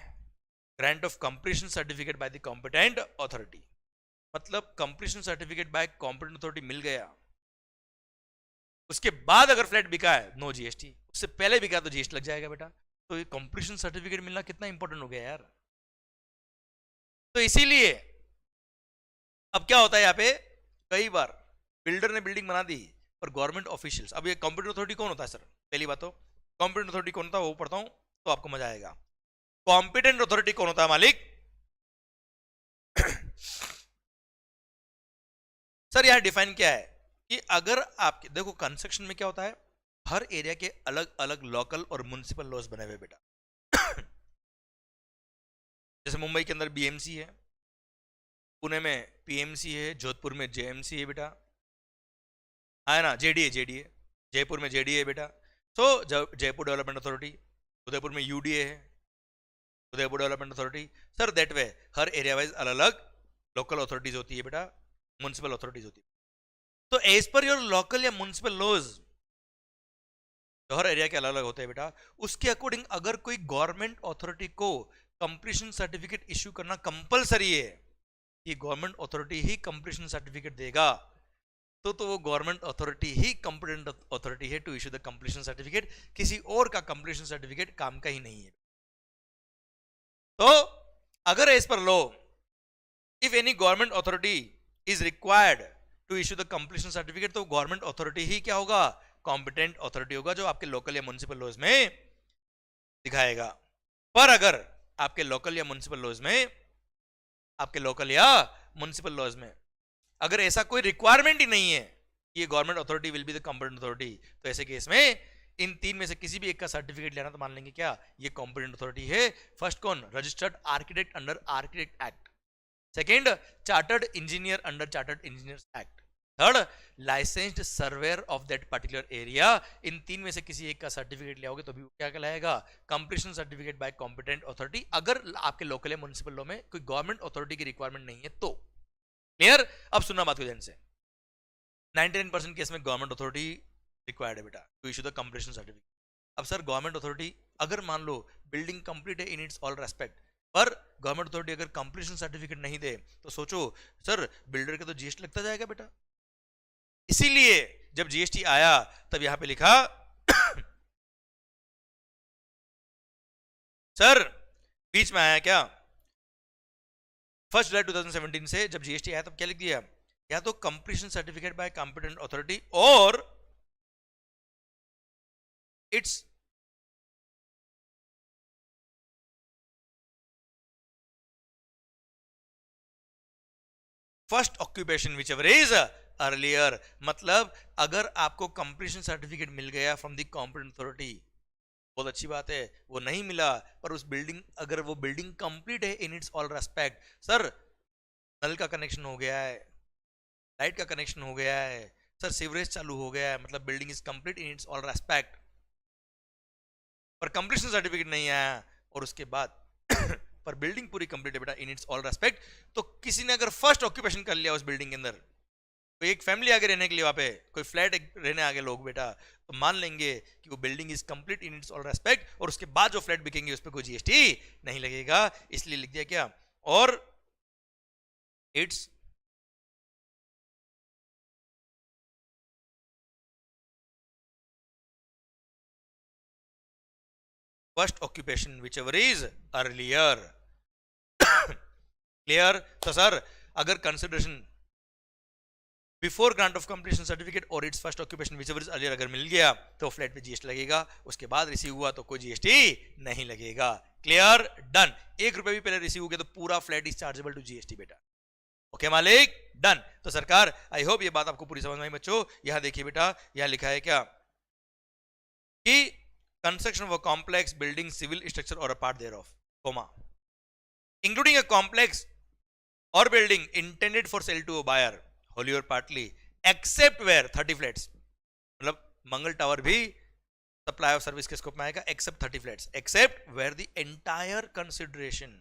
grant of completion certificate by the competent authority, मतलब completion certificate by competent authority मिल गया, उसके बाद अगर फ्लैट बिका है नो जीएसटी, उससे पहले बिका तो जीएसटी लग जाएगा बेटा। तो ये कंप्लीशन सर्टिफिकेट मिलना कितना इंपॉर्टेंट हो गया यार। तो इसीलिए अब क्या होता है यहाँ पे, कई बार बिल्डर ने बिल्डिंग बना दी और गवर्नमेंट ऑफिशियल्स, अब ये कॉम्पिटेंट अथॉरिटी कौन होता है सर, पहली बात तो कॉम्पिटेंट अथॉरिटी कौन होता है वो पढ़ता हूं तो आपको मजा आएगा। कॉम्पिटेंट अथॉरिटी कौन होता है मालिक? सर यहां डिफाइन क्या है कि अगर आपके देखो कंस्ट्रक्शन में क्या होता है, हर एरिया के अलग अलग लोकल और म्युनिसिपल लॉज बने हुए बेटा। जैसे मुंबई के अंदर बीएमसी है, पुणे में पीएमसी है, जोधपुर में जेएमसी है बेटा, है ना, जेडीए, जयपुर में जेडीए है बेटा। सो जयपुर डेवलपमेंट अथॉरिटी, उदयपुर में यूडीए है, Udaipur development authority. Sir that way her area wise अलग अलग लोकल अथॉरिटीज होती है बेटा, म्युनिसिपल अथॉरिटीज होती है। तो एज पर योर लोकल या म्युनिसिपल लॉज जो हर एरिया के अलग अलग होते हैं बेटा, उसके अकॉर्डिंग अगर कोई गवर्नमेंट अथॉरिटी को कंप्लीशन सर्टिफिकेट इश्यू करना कंपलसरी है, ये गवर्नमेंट अथॉरिटी ही कंप्लीशन सर्टिफिकेट देगा, तो वो गवर्नमेंट अथॉरिटी ही कंप्लीटेंट अथॉरिटी है to issue the completion certificate, किसी और का कंप्लीशन सर्टिफिकेट काम का ही नहीं है। तो अगर as per law if any government authority is required to issue the completion certificate, तो गवर्नमेंट अथॉरिटी ही क्या होगा, कॉम्पिटेंट अथॉरिटी होगा, जो आपके लोकल या म्युनिसिपल लॉज में दिखाएगा। पर अगर आपके लोकल या म्युनिसिपल लॉज में, आपके लोकल या म्युनिसिपल लॉज में अगर ऐसा कोई रिक्वायरमेंट ही नहीं है कि ये government authority will be the competent authority, तो ऐसे केस में इन तीन में से किसी भी एक का सर्टिफिकेट लेना तो मान लेंगे क्या ये कॉम्पिटेंट अथॉरिटी है। फर्स्ट कौन? Registered architect under architect act, second chartered engineer under chartered engineers act, third licensed surveyor of that particular area. इन तीन में से किसी एक का सर्टिफिकेट ले आओगे तो भी क्या कहलाएगा? Completion certificate by competent authority, अगर आपके लोकल या म्युनिसिपल लॉ में कोई गवर्नमेंट अथॉरिटी की रिक्वायरमेंट नहीं है तो। क्लियर? अब सुनना बात को ध्यान से। 99% केस में गवर्नमेंट अथॉरिटी रिक्वायर्ड है बेटा to issue the completion certificate. अब सर गवर्नमेंट अथॉरिटी अगर मान लो बिल्डिंग कंप्लीट है इन इट्स ऑल रेस्पेक्ट, पर गवर्नमेंट अथॉरिटी अगर कंप्लीशन सर्टिफिकेट नहीं दे तो सोचो सर बिल्डर का तो जीएसटी लगता जाएगा बेटा। इसीलिए जब जीएसटी आया तब यहां पे लिखा सर बीच में आया क्या 1 जुलाई 2017 से जब जीएसटी आया तब क्या लिख दिया? या तो completion certificate by competent authority और it's first occupation whichever is earlier. मतलब अगर आपको कंप्लीशन सर्टिफिकेट मिल गया फ्रॉम द कॉम्पिटेंट अथॉरिटी, बहुत अच्छी बात है। वो नहीं मिला पर उस बिल्डिंग, अगर वो बिल्डिंग कंप्लीट है in its all respect, sir नल का कनेक्शन हो गया है, लाइट का कनेक्शन हो गया है, सर सीवरेज चालू हो गया है, मतलब building is complete in its all respect, पर कंप्लीशन सर्टिफिकेट नहीं आया और उसके बाद पर बिल्डिंग पूरी कंप्लीट है बेटा इन इट्स ऑल रेस्पेक्ट, तो किसी ने अगर फर्स्ट ऑक्यूपेशन कर लिया उस बिल्डिंग के अंदर, तो एक फैमिली आगे रहने के लिए वहां पे कोई फ्लैट रहने आगे लोग बेटा, तो मान लेंगे कि वो building is complete in its all respect और उसके बाद जो फ्लैट बिकेंगे उस पर कोई जीएसटी नहीं लगेगा। इसलिए लिख दिया क्या? Or it's first occupation whichever is earlier. Clear? तो सर अगर consideration before grant of completion certificate or it's first occupation whichever is earlier अगर मिल गया तो फ्लैट पे जीएसटी लगेगा, उसके बाद रिसीव हुआ तो कोई जीएसटी नहीं लगेगा। क्लियर? डन। 1 रुपए भी पहले रिसीव हो गया तो पूरा flat is chargeable to GST बेटा। ओके मालिक? डन। तो सरकार आई होप ये बात आपको पूरी समझ में आई बच्चों। यहां देखिए बेटा, यहां लिखा है क्या कि construction of a complex building civil structure और a part thereof, comma, including a complex or building intended for sale to a buyer wholly or partly except where 30 flats, मतलब मंगल टावर भी सप्लाई ऑफ सर्विस के scope में आएगा except 30 flats, except where the entire consideration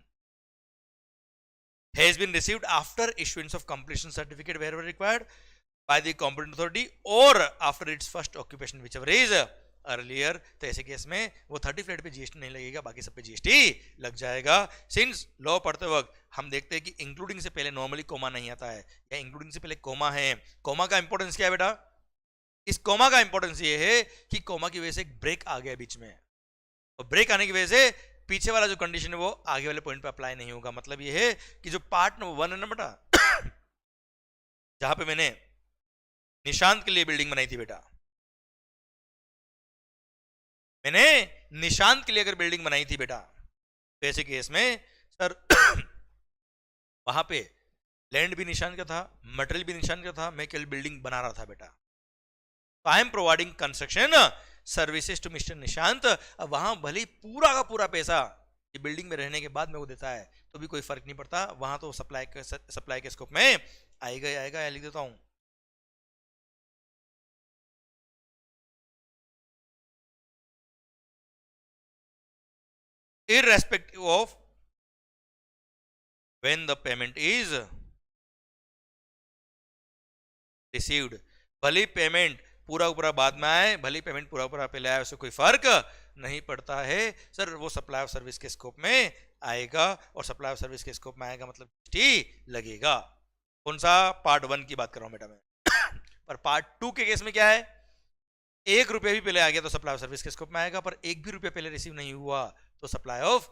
has been received after issuance of completion certificate wherever required by the competent authority or after its first occupation whichever is earlier. तो ऐसे case में वो 30 flat पे GST नहीं लगेगा, बाकी सब पे जीएसटी लग जाएगा। सिंस लॉ पढ़ते वक्त हम देखते हैं कि इंक्लूडिंग से पहले नॉर्मली कोमा नहीं आता है या इंक्लूडिंग से पहले कोमा है। कोमा का इंपॉर्टेंस क्या है बेटा? इस कोमा का इंपॉर्टेंस ये है कि कोमा की वजह से एक ब्रेक आ गया बीच में, और ब्रेक आने की वजह से पीछे वाला जो कंडीशन है वो आगे वाले पॉइंट पे अप्लाई नहीं होगा। मतलब ये है कि जो पार्ट नंबर 1 है ना बेटा, जहां पे मैंने निशांत के लिए बिल्डिंग बनाई थी बेटा, मैंने निशांत के लिए अगर बिल्डिंग बनाई थी बेटा, तो ऐसे केस में सर वहां पे लैंड भी निशांत का था, मटेरियल भी निशांत का था, मैं केवल बिल्डिंग बना रहा था बेटा। तो I am providing construction services to mister Nishant. अब वहां भले पूरा का पूरा पैसा ये बिल्डिंग में रहने के बाद में वो देता है तो भी कोई फर्क नहीं पड़ता, वहां तो सप्लाई के स्कोप में आएगा ही आएगा। लिख देता हूं irrespective of when the payment is received। भले पेमेंट पूरा पूरा बाद में आए, भले पेमेंट पूरा पूरा पहले आए, उससे कोई फर्क नहीं पड़ता है सर, वो सप्लाई ऑफ सर्विस के स्कोप में आएगा और सप्लाई ऑफ सर्विस के स्कोप में आएगा मतलब जीएसटी लगेगा। कौन सा? पार्ट 1 की बात कर रहा हूं बेटा मैं। पर पार्ट 2 के केस में क्या है? 1 रुपया भी पहले आ गया तो सप्लाई ऑफ सर्विस के स्कोप में आएगा, पर 1 भी रुपया पहले रिसीव नहीं हुआ तो supply of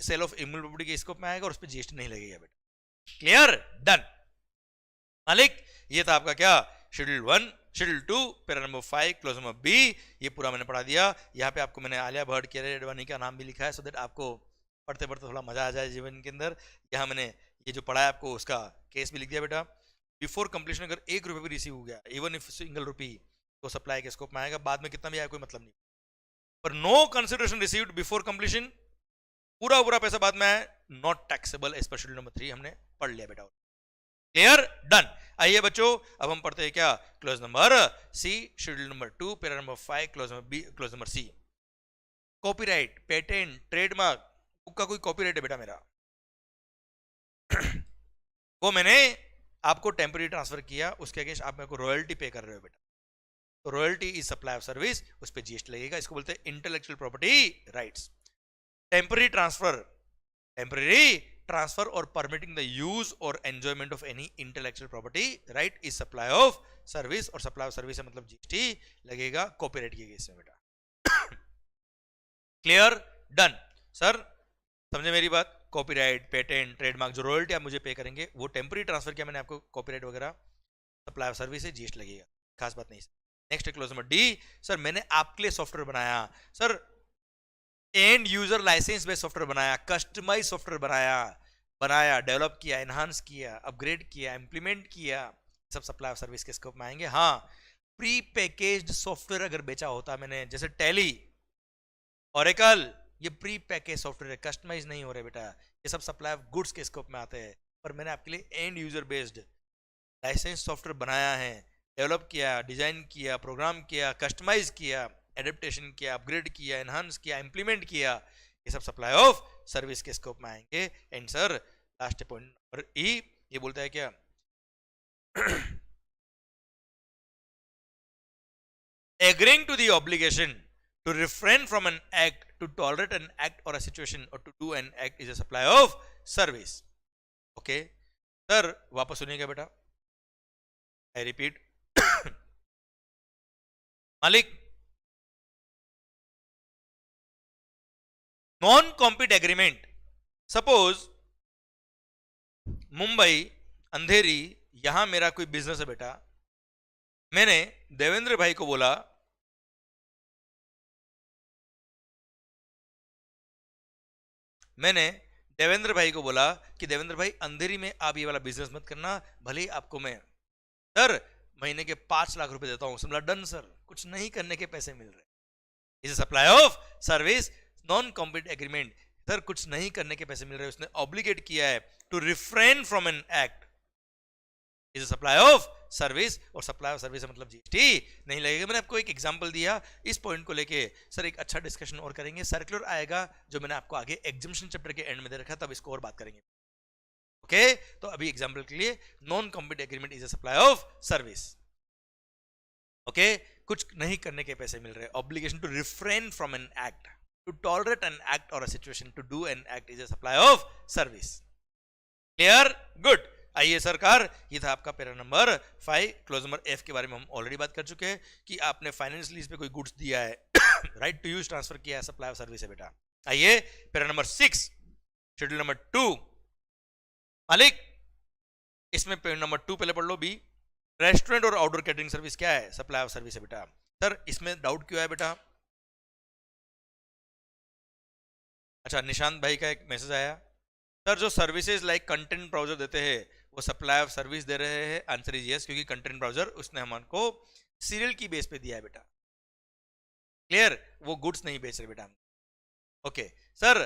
sale of immovable property के स्कोप में आएगा और उस पर जीएसटी नहीं लगेगा बेटा। क्लियर? डन मालिक। ये था आपका क्या schedule 1, schedule 2, para number 5, clause number B, ये पूरा मैंने पढ़ा दिया। यहाँ पे आपको मैंने आलिया भट्ट, किरण एडवाणी का नाम भी लिखा है सो दैट आपको पढ़ते पढ़ते थोड़ा मजा आ जाए जीवन के अंदर। यहाँ मैंने ये जो पढ़ा है आपको उसका केस भी लिख दिया बेटा। बिफोर कंप्लीशन अगर 1 रुपये भी रिसीव हो गया, इवन इफ सिंगल रुपी, तो सप्लाई के स्कोप में आएगा। बाद में कितना भी आया कोई मतलब नहीं। पर no consideration received before completion, पूरा पूरा पैसा बाद में आया, not taxable as per schedule number 3 हमने पढ़ लिया बेटा। Clear, done. आइए बच्चों अब हम पढ़ते हैं क्या, clause number C, schedule number 2 para number 5, clause number B, clause number C. Copyright, patent, trademark, book का कोई कॉपीराइट है बेटा मेरा वो मैंने आपको टेम्पररी ट्रांसफर किया, उसके अगेंस्ट आप मेरे को रॉयल्टी पे कर रहे हो बेटा। तो royalty is supply of service, उस पर जीएसटी लगेगा। इसको बोलते हैं intellectual property rights. Temporary transfer, temporary transfer और परमिटिंग द यूज और enjoyment of any intellectual property right is supply of service, और सप्लाई ऑफ सर्विस है मतलब जीएसटी लगेगा कॉपीराइट के केस में बेटा। Clear, done. सर समझे मेरी बात, कॉपीराइट, पेटेंट, ट्रेडमार्क, जो रॉयल्टी आप मुझे पे करेंगे वो टेम्पररी ट्रांसफर किया मैंने आपको, कॉपीराइट वगैरह, सप्लाई ऑफ सर्विस है, जीएसटी लगेगा, खास बात नहीं। Next clause number D, sir मैंने आपके लिए सॉफ्टवेयर बनाया, sir end user license based software बनाया, कस्टमाइज सॉफ्टवेयर बनाया, डेवलप किया, एनहांस किया, अपग्रेड किया, इंप्लीमेंट किया, सब सप्लाई ऑफ सर्विस के स्कोप में आएंगे। हाँ, प्री पैकेज्ड सॉफ्टवेयर अगर बेचा होता मैंने, जैसे टैली, ओरेकल, ये प्री पैकेज सॉफ्टवेयर है, कस्टमाइज नहीं हो रहे बेटा, ये सब सप्लाई ऑफ गुड्स के स्कोप में आते हैं। पर मैंने आपके लिए and user based licence software बनाया है, डेवलप किया, डिजाइन किया, प्रोग्राम किया, कस्टमाइज किया, एडेप्टेशन किया, अपग्रेड किया, एनहांस किया, इंप्लीमेंट किया, ये सब सप्लाई ऑफ सर्विस के स्कोप में आएंगे। And sir last point number E, ये बोलता है क्या agreeing to the obligation to refrain from an act, to tolerate an act or a situation, or to do an act is a supply of service. Okay, sir वापस सुनिएगा बेटा, I repeat मालिक, non compete agreement, suppose Mumbai, Andheri, यहां मेरा कोई business है बेटा, मैंने देवेंद्र भाई को बोला कि देवेंद्र भाई अंधेरी में आप ये वाला बिजनेस मत करना, भले ही आपको मैं सर महीने के 5 लाख रुपए देता हूं। समझा, डन सर, कुछ नहीं करने के पैसे मिल रहे, is supply of service, non compete agreement, sir कुछ नहीं करने के पैसे मिल रहे, उसने ऑब्लिगेट किया है to refrain from an act, is supply of service, और सप्लाई ऑफ सर्विस मतलब जीएसटी नहीं लगेगा। मैंने आपको एक एग्जांपल दिया, इस पॉइंट को लेके सर एक अच्छा डिस्कशन और करेंगे, सर्कुलर आएगा जो मैंने आपको आगे एग्जामिनेशन चैप्टर के एंड में दे रखा, तब इसको और बात करेंगे। ओके, तो अभी एग्जांपल के लिए non compete agreement is a supply of service. Okay, कुछ नहीं करने के पैसे मिल रहे, obligation to refrain from an act, to tolerate an act और a situation, to do an act is a supply of service. Clear, good. आइए सरकार, ये था आपका para number 5। Clause number F के बारे में हम ऑलरेडी बात कर चुके हैं कि आपने फाइनेंस लीज पे कोई गुड्स दिया है, राइट टू यूज ट्रांसफर किया है, सप्लाई ऑफ सर्विस है बेटा। आइए पैरा नंबर 6, शेड्यूल नंबर 2, मालिक इसमें पैरा नंबर 2 पहले पढ़ लो, बी, रेस्टोरेंट और आउटडोर कैटरिंग सर्विस क्या है, सप्लाई ऑफ सर्विस है बेटा। सर इसमें डाउट क्यों है बेटा, अच्छा निशांत भाई का एक मैसेज आया, सर जो सर्विसेज लाइक कंटेंट ब्राउजर देते हैं वो सप्लाई ऑफ सर्विस दे रहे हैं, आंसर इज यस, क्योंकि कंटेंट ब्राउजर उसने हमको सीरियल की बेस पे दिया है बेटा। क्लियर, वो गुड्स नहीं बेच रहे बेटा हम। ओके सर,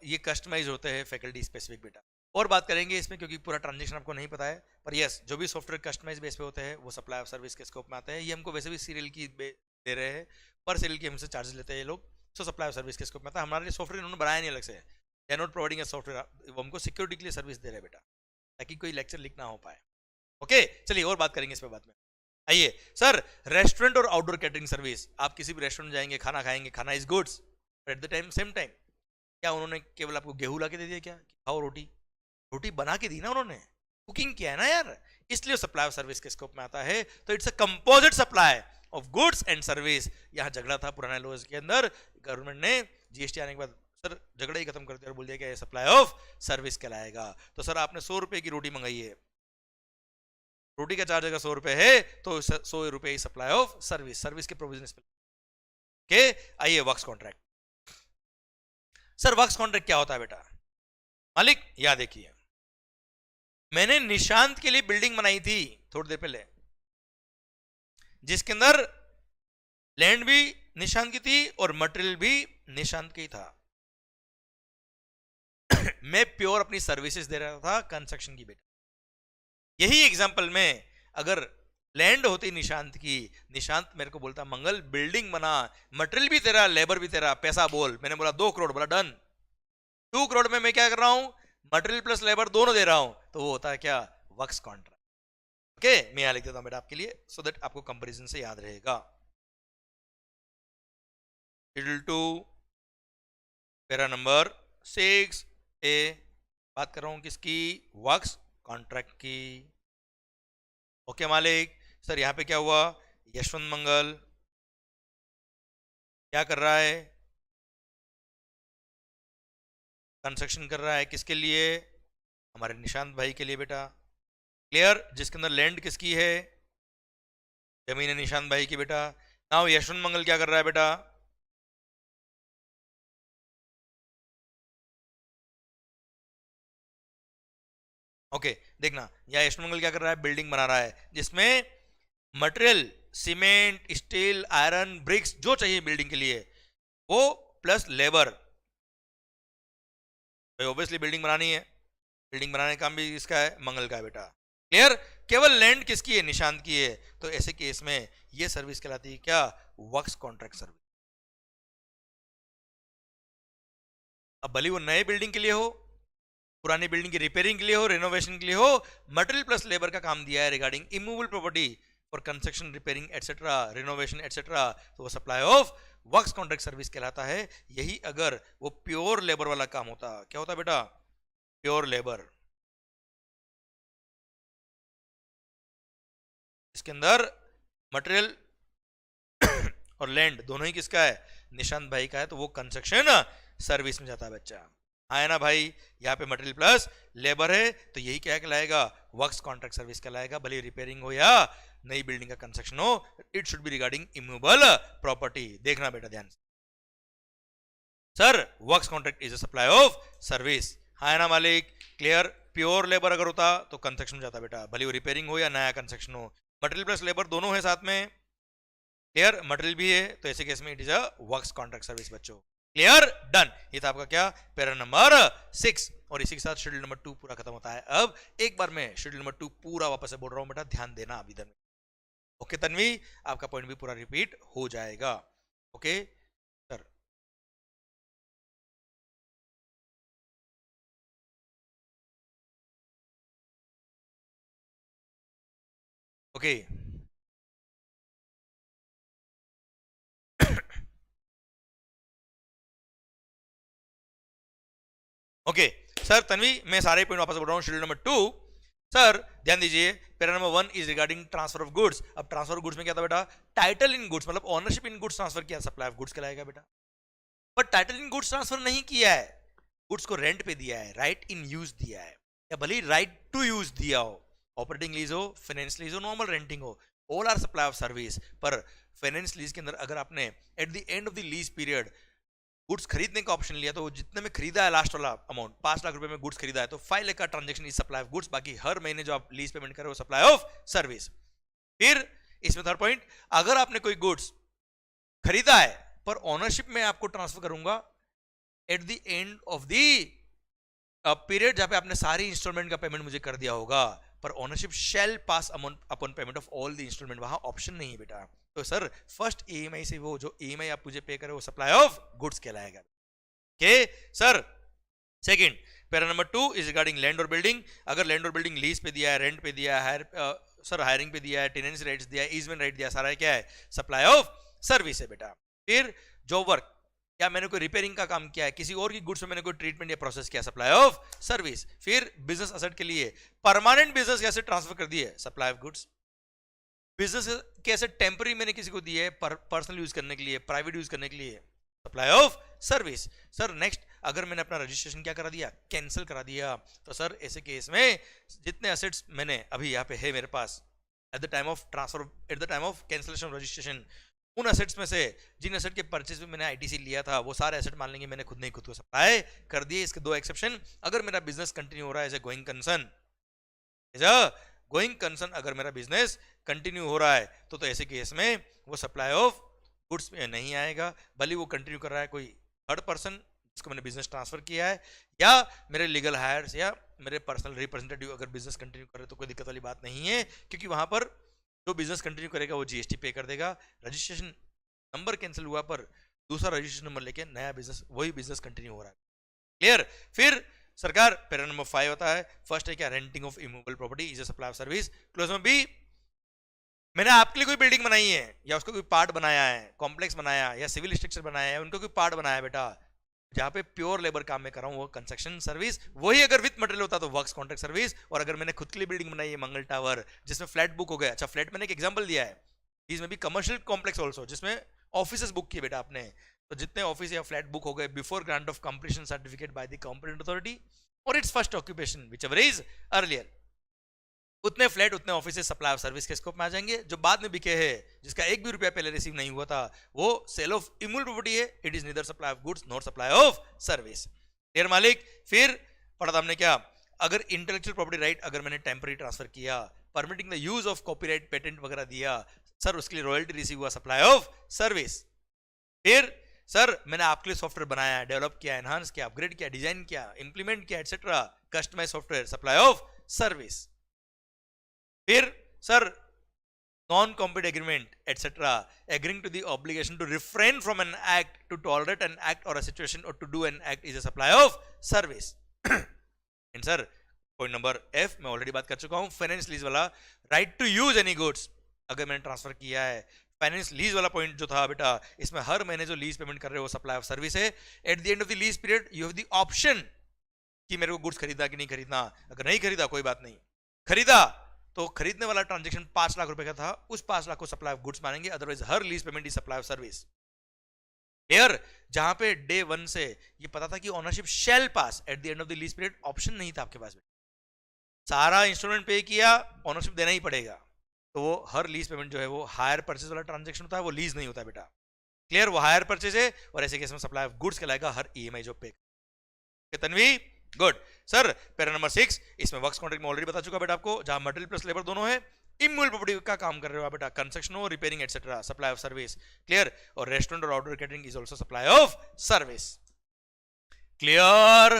ये कस्टमाइज होते हैं फैकल्टी स्पेसिफिक बेटा, और बात करेंगे इसमें क्योंकि पूरा ट्रांजेक्शन आपको नहीं पता है, पर यस जो भी सॉफ्टवेयर कस्टमाइज बेस पे होते हैं वो सप्लाई ऑफ सर्विस के स्कोप में आते हैं। ये हमको वैसे भी सीरियल की दे रहे हैं, पर सीरियल की हमसे चार्जेस लेते हैं ये लोग, सो सप्लाई ऑफ सर्विस के स्कोप में आता है। हमारे सॉफ्टवेयर इन्होंने बनाया नहीं अलग से, they are not providing a software, वो हमको सिक्योरिटी के लिए सर्विस दे रहे हैं बेटा, ताकि कोई लेक्चर लीक ना हो पाए। ओके चलिए और बात करेंगे इस पे बाद में। आइए सर, रेस्टोरेंट और आउटडोर कैटरिंग सर्विस, आप किसी भी रेस्टोरेंट जाएंगे, खाना खाएंगे, खाना is goods, eight the time same time क्या उन्होंने केवल आपको गेहूं ला के दे दिया क्या, खाओ रोटी, रोटी बना के दी ना उन्होंने, कुकिंग किया है ना यार, इसलिए सप्लाई ऑफ सर्विस के स्कोप में आता है। तो it's a composite supply of goods and service. यहाँ झगड़ा था पुराने लॉज के अंदर, गवर्नमेंट ने जीएसटी आने के बाद सर झगड़ा ही खत्म कर दिया और बोल दिया कि ये सप्लाई ऑफ सर्विस कहलाएगा। तो सर आपने 100 रुपए की रोटी मंगाई है, रोटी का चार्ज अगर 100 रुपए है तो 100 रुपए ही सप्लाई ऑफ सर्विस, सर्विस के प्रोविजन पे। ओके आइए works contract, sir works contract क्या होता है बेटा? मालिक याद देखिए, मैंने निशांत के लिए बिल्डिंग बनाई थी थोड़ी देर पहले, जिसके अंदर लैंड भी निशांत की थी और मटेरियल भी निशांत की था। मैं प्योर अपनी सर्विसेज दे रहा था कंस्ट्रक्शन की बेटा। यही एग्जांपल में अगर लैंड होती निशांत की, निशांत मेरे को बोलता मंगल बिल्डिंग बना, मटेरियल भी तेरा, लेबर भी तेरा, पैसा बोल, मैंने बोला 2 करोड़, बोला डन। 2 करोड़ में मैं क्या कर रहा हूं, मटेरियल प्लस लेबर दोनों दे रहा हूं, तो वो होता है क्या, वर्क्स कॉन्ट्रैक्ट। ओके, मैं यहां लिख देता हूं बेटा आपके लिए, सो दैट आपको कंपैरिजन से याद रहेगा। शेड्यूल 2 पैरा नंबर 6A, बात कर रहा हूं किसकी, वर्क्स कॉन्ट्रैक्ट की। ओके मालिक। सर यहां पे क्या हुआ, यशवंत मंगल क्या कर रहा है, कंस्ट्रक्शन कर रहा है, किसके लिए, हमारे निशांत भाई के लिए बेटा। क्लियर? जिसके अंदर लैंड किसकी है, जमीन है निशांत भाई की बेटा। नाउ यशवंत मंगल क्या कर रहा है बेटा, ओके देखना, यह यशवंत मंगल क्या कर रहा है, बिल्डिंग बना रहा है, जिसमें material cement, steel, iron, bricks जो चाहिए बिल्डिंग के लिए वो, प्लस लेबर। भाई ऑब्वियसली बिल्डिंग बनानी है, बिल्डिंग बनाने का काम भी इसका है, मंगल का है बेटा। क्लियर? केवल लैंड किसकी है, निशांत की है। तो ऐसे केस में ये सर्विस कहलाती है क्या, वर्क्स कॉन्ट्रैक्ट सर्विस। अब भले वो नए बिल्डिंग के लिए हो, पुरानी बिल्डिंग की रिपेयरिंग के लिए हो, रेनोवेशन के लिए हो, मटेरियल प्लस लेबर का काम दिया है regarding immovable property for construction, repairing etcetera, renovation etcetera, तो वो supply of works contract service कहलाता है। यही अगर वो प्योर लेबर वाला काम होता, क्या होता बेटा, प्योर लेबर। इसके अंदर मटेरियल और लैंड दोनों ही किसका है, निशांत भाई का है, तो वो कंस्ट्रक्शन सर्विस में जाता है बच्चा। आया ना भाई, यहाँ पे मटेरियल प्लस लेबर है, तो यही क्या कहलाएगा, वर्क्स कॉन्ट्रैक्ट सर्विस कहलाएगा। भले रिपेयरिंग हो या नई बिल्डिंग का कंस्ट्रक्शन हो, it should B regarding immovable property. देखना बेटा ध्यान से, sir works contract is a supply of service. हाँ ना मालिक? क्लियर? प्योर लेबर अगर होता तो कंस्ट्रक्शन में जाता बेटा, भले वो रिपेयरिंग हो या नया कंस्ट्रक्शन हो, मटेरियल प्लस लेबर दोनों है साथ में। क्लियर? मटेरियल भी है, तो ऐसे केस में it is a works contract service बच्चों। क्लियर? डन। ये था आपका क्या, पैरा नंबर 6, और इसी के साथ शेड्यूल नंबर 2 पूरा खत्म होता है। अब एक बार मैं शेड्यूल नंबर 2 पूरा वापस से बोल रहा हूं बेटा, ध्यान देना अभी तक। ओके तन्वी, आपका पॉइंट भी पूरा रिपीट हो जाएगा। Okay sir, okay okay sir Tanvi, मैं सारे पॉइंट वापस बोल रहा हूँ। शेड्यूल नंबर 2 सर ध्यान दीजिए, para number 1 is regarding transfer of goods. अब ट्रांसफर ऑफ गुड्स में क्या था बेटा, टाइटल इन गुड्स, मतलब ओनरशिप इन गुड्स ट्रांसफर किया, सप्लाई ऑफ गुड्स कहलाएगा बेटा। पर टाइटल इन गुड्स ट्रांसफर नहीं किया है, गुड्स को रेंट पे दिया है, राइट इन यूज दिया है, या भले राइट टू यूज दिया हो, ऑपरेटिंग लीज हो, फाइनेंस लीज हो, नॉर्मल रेंटिंग हो, all are supply of service. पर फाइनेंस लीज के अंदर अगर आपने at the end of the lease period goods खरीदने का ऑप्शन लिया, तो जितने में खरीदा है लास्ट वाला अमाउंट 5 लाख रुपए में गुड्स खरीदा है, तो 5 लाख का transaction is supply of goods, बाकी हर महीने जो आप लीज पेमेंट कर रहे हो सप्लाई ऑफ सर्विस। फिर इसमें थर्ड पॉइंट, अगर आपने कोई गुड्स खरीदा है पर ओनरशिप में आपको ट्रांसफर करूंगा eight the end of the period जहां पे आपने सारी इंस्टॉलमेंट का पेमेंट मुझे कर दिया होगा, पर ownership shall pass upon payment of all the instalment, वहां ऑप्शन नहीं है बेटा। तो सर फर्स्ट ईएमआई से वो जो ईएमआई आप मुझे पे करे वो सप्लाई ऑफ गुड्स कहलाएगा। Okay sir. Second, para number 2 is regarding land और बिल्डिंग। अगर लैंड और बिल्डिंग लीज पे दिया है, रेंट पे दिया है, सर हायरिंग पे दिया है, टेनेंसी राइट्स दिया है, ईजमेंट राइट दिया, सारा क्या है, सप्लाई ऑफ सर्विस है बेटा। फिर जॉब वर्क, क्या मैंने कोई रिपेयरिंग का काम किया है, किसी और की गुड्स में मैंने कोई ट्रीटमेंट या प्रोसेस किया, सप्लाई ऑफ सर्विस। फिर बिजनेस असेट के लिए परमानेंट बिजनेस कैसे ट्रांसफर कर दिए, सप्लाई ऑफ गुड्स। बिजनेस कैसे टेम्पररी मैंने किसी को दिए पर्सनल यूज करने के लिए, प्राइवेट यूज करने के लिए, supply of service. Sir next, अगर मैंने अपना रजिस्ट्रेशन क्या करा दिया, कैंसिल करा दिया, तो सर ऐसे केस में जितने असेट्स मैंने अभी यहाँ पे है मेरे पास at the time of transfer, at the time of cancellation registration, उन एसेट्स में से जिन एसेट के परचेज में मैंने आईटीसी लिया था वो सारे एसेट मान लेंगे मैंने खुद नहीं खुद को सप्लाई कर दिए। इसके दो एक्सेप्शन, अगर मेरा बिजनेस कंटिन्यू हो रहा है as a going concern, as a going concern अगर मेरा बिजनेस कंटिन्यू हो रहा है तो ऐसे केस में वो सप्लाई ऑफ गुड्स में नहीं आएगा, भले वो कंटिन्यू कर रहा है कोई थर्ड पर्सन जिसको मैंने बिजनेस ट्रांसफर किया है, या मेरे लीगल हायर्स या मेरे पर्सनल रिप्रेजेंटेटिव अगर बिजनेस कंटिन्यू कर रहे तो कोई दिक्कत वाली बात नहीं है, क्योंकि वहां पर जो बिजनेस कंटिन्यू करेगा वो जीएसटी पे कर देगा। रजिस्ट्रेशन नंबर कैंसिल हुआ पर दूसरा रजिस्ट्रेशन नंबर लेके नया बिजनेस वही बिजनेस कंटिन्यू हो रहा है। क्लियर? फिर सरकार पैरा नंबर 5 होता है, फर्स्ट है क्या, renting of immovable property is a supply of service. Close में बी, मैंने आपके लिए कोई बिल्डिंग बनाई है या उसका कोई पार्ट बनाया है, कॉम्प्लेक्स बनाया या सिविल स्ट्रक्चर बनाया है, उनका कोई पार्ट बनाया है बेटा, जहां पे प्योर लेबर काम में कर रहा हूं वो कंस्ट्रक्शन सर्विस, वही अगर विथ मटेरियल होता तो वर्क्स कॉन्ट्रैक्ट सर्विस। और अगर मैंने खुद के लिए बिल्डिंग बनाई है मंगल टावर जिसमें फ्लैट बुक हो गया, अच्छा फ्लैट मैंने एक एग्जांपल दिया है, इसमें भी कमर्शियल कॉम्प्लेक्स ऑल्सो जिसमें ऑफिसेस बुक किए बेटा आपने, तो जितने ऑफिस या फ्लैट बुक हो गए before grant of completion certificate by the competent authority और it's first occupation whichever is earlier, उतने फ्लैट उतने ऑफिस सप्लाई ऑफ सर्विस के स्कोप में आ जाएंगे। जो बाद में बिके हैं जिसका एक भी रुपया पहले रिसीव नहीं हुआ था वो सेल ऑफ इमूवेबल प्रॉपर्टी है, it is neither supply of goods not supply of service. Clear मालिक? फिर पढ़ा था हमने क्या, अगर इंटेलेक्चुअल प्रॉपर्टी राइट अगर मैंने टेम्पररी ट्रांसफर किया, permitting the use of copyright patent वगैरह दिया, सर उसके लिए रॉयल्टी रिसीव हुआ, सप्लाई ऑफ सर्विस। फिर सर मैंने आपके लिए सॉफ्टवेयर बनाया, डेवलप किया, एनहांस किया, अपग्रेड किया, डिजाइन किया, इंप्लीमेंट किया etcetera, customize software, supply of service. फिर sir non compete agreement etcetera, agreeing to the obligation to refrain from an act, to tolerate an act और अ सिचुएशन और to do an act is a supply of service. And sir point number F मैं already बात कर चुका हूं, finance lease वाला, right to use any goods अगर मैंने ट्रांसफर किया है, फाइनेंस लीज वाला पॉइंट जो था बेटा, इसमें हर महीने जो लीज पेमेंट कर रहे हो सप्लाई ऑफ सर्विस है। Eight the end of the lease period you have the option कि मेरे को गुड्स खरीदा कि नहीं खरीदना, अगर नहीं खरीदा कोई बात नहीं, खरीदा तो खरीदने वाला ट्रांजैक्शन 5 लाख रुपए का था, उस 5 लाख को सप्लाई ऑफ गुड्स मानेंगे, अदरवाइज हर lease payment is supply of service. Clear? जहां पे डे 1 से ये पता था कि ownership shall pass at the end of the lease period, option नहीं था आपके पास, सारा इंस्टॉलमेंट पे किया, ओनरशिप देना ही पड़ेगा, तो वो हर लीज पेमेंट जो है वो हायर परचेज वाला ट्रांजैक्शन होता है, वो लीज नहीं होता बेटा। क्लियर? वो हायर परचेज है और ऐसे केस में सप्लाई ऑफ गुड्स कहलाएगा हर ईएमआई जो पे। Tanvi good. Sir para number 6 इसमें वर्क्स कॉन्ट्रैक्ट में ऑलरेडी बता चुका बेटा आपको, जहां मटेरियल प्लस लेबर दोनों है, इमूवेबल प्रॉपर्टी का काम कर रहे हो बेटा, कंस्ट्रक्शन हो, repairing etcetera, supply of service. Clear? और रेस्टोरेंट और outdoor catering is also supply of service. Clear?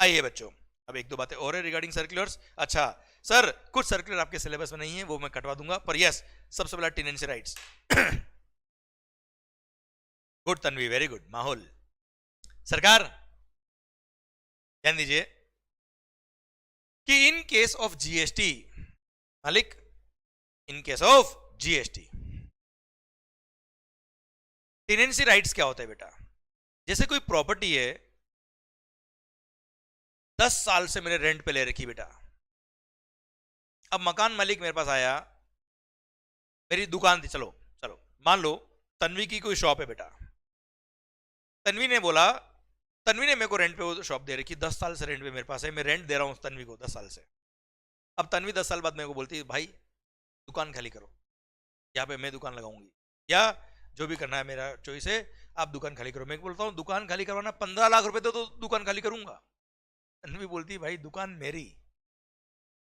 आइए बच्चों अब एक दो बातें और है रिगार्डिंग सर्कुलर्स। अच्छा सर कुछ सर्कुलर आपके सिलेबस में नहीं है, वो मैं कटवा दूंगा, पर यस सबसे पहला tenancy rights. Good Tanvi, very good. माहौल सरकार ध्यान दीजिए कि इन केस ऑफ जीएसटी, मालिक in case of GST tenancy rights क्या होता है बेटा, जैसे कोई प्रॉपर्टी है 10 साल से मैंने रेंट पे ले रखी बेटा, अब मकान मालिक मेरे पास आया, मेरी दुकान थी, चलो चलो मान लो तन्वी की कोई शॉप है बेटा, तन्वी ने बोला, तन्वी ने मेरे को रेंट पे वो शॉप दे रखी, 10 साल से रेंट पे मेरे पास है, मैं रेंट दे रहा हूं तन्वी को 10 साल से। अब तन्वी 10 साल बाद मेरे को बोलती है भाई दुकान खाली करो, यहाँ पे मैं दुकान लगाऊंगी या जो भी करना है मेरा चॉइस है, आप दुकान खाली करो। मैं बोलता हूँ दुकान खाली करवाना 15 लाख रुपए दो तो दुकान खाली करूंगा। तन्वी बोलती है भाई दुकान मेरी,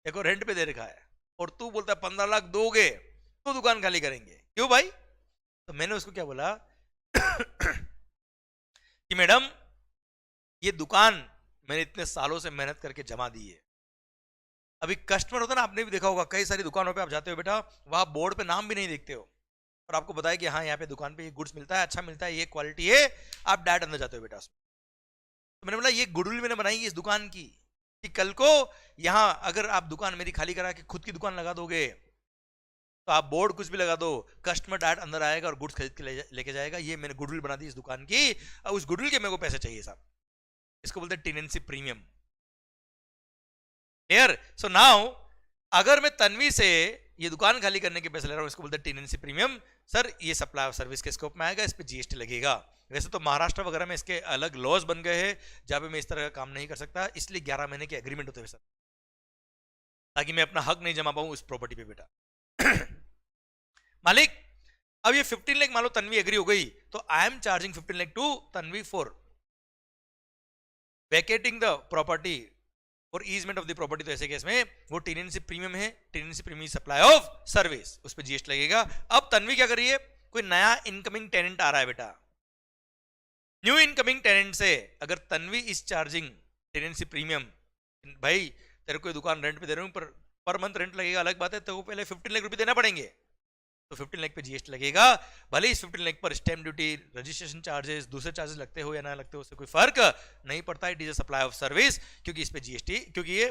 देखो रेंट पे दे रखा है, और तू बोलता है 15 लाख दोगे तो दुकान खाली करेंगे, क्यों भाई? तो मैंने उसको क्या बोला कि मैडम ये दुकान मैंने इतने सालों से मेहनत करके जमा दी है, अभी कस्टमर होता है ना, आपने भी देखा होगा कई सारी दुकानों पे आप जाते हो बेटा, वहां बोर्ड पे नाम भी नहीं देखते हो और आपको बताया कि हाँ यहाँ पे दुकान पे ये गुड्स मिलता है, अच्छा मिलता है, ये क्वालिटी है, आप डायरेक्ट अंदर जाते हो बेटा। तो मैंने बोला ये गुडविल मैंने बनाई है इस दुकान की कि कल को यहाँ अगर आप दुकान मेरी खाली करा के खुद की दुकान लगा दोगे तो आप बोर्ड कुछ भी लगा दो, कस्टमर डायरेक्ट अंदर आएगा और गुड्स खरीद के लेके जाएगा, ये मैंने गुडविल बना दी इस दुकान की, और उस गुडविल के मेरे को पैसे चाहिए साहब, इसको बोलते हैं tenancy premium. Clear? So now अगर मैं तन्वी से ये दुकान खाली करने के पैसे ले रहा हूं, इसको बोलते हैं टेनेंसी प्रीमियम। सर ये सप्लाई ऑफ सर्विस के स्कोप में आएगा, इस पे जीएसटी लगेगा। वैसे तो महाराष्ट्र वगैरह में इसके अलग लॉज बन गए हैं जहां पे मैं इस तरह का काम नहीं कर सकता, इसलिए 11 महीने के एग्रीमेंट होते हैं सर, ताकि मैं अपना हक नहीं जमा पाऊं उस प्रॉपर्टी पे बेटा। मालिक अब ये 15 लाख मान लो तन्वी एग्री हो गई, तो I am charging 15 lakh to Tanvi for vacating the property और ईजमेंट ऑफ द प्रॉपर्टी। तो ऐसे केस में वो टेनेंसी प्रीमियम है, tenancy premium supply of service, उस पर जीएसटी लगेगा। अब तन्वी क्या कर रही है, कोई नया इनकमिंग टेनेंट आ रहा है बेटा, न्यू इनकमिंग टेनेंट से अगर Tanvi is charging tenancy premium, भाई तेरे को दुकान रेंट पे दे रहा हूं पर मंथ रेंट लगेगा, अलग बात है, तो वो पहले 15 लाख रुपए देना पड़ेंगे, तो 15 लाख पे जीएसटी लगेगा। भले इस 15 लाख पर स्टैम्प ड्यूटी, रजिस्ट्रेशन चार्जेस, दूसरे चार्जेस लगते हो या ना लगते हो, उससे कोई फर्क नहीं पड़ता। It is a supply of service, क्योंकि इस पे जीएसटी, क्योंकि ये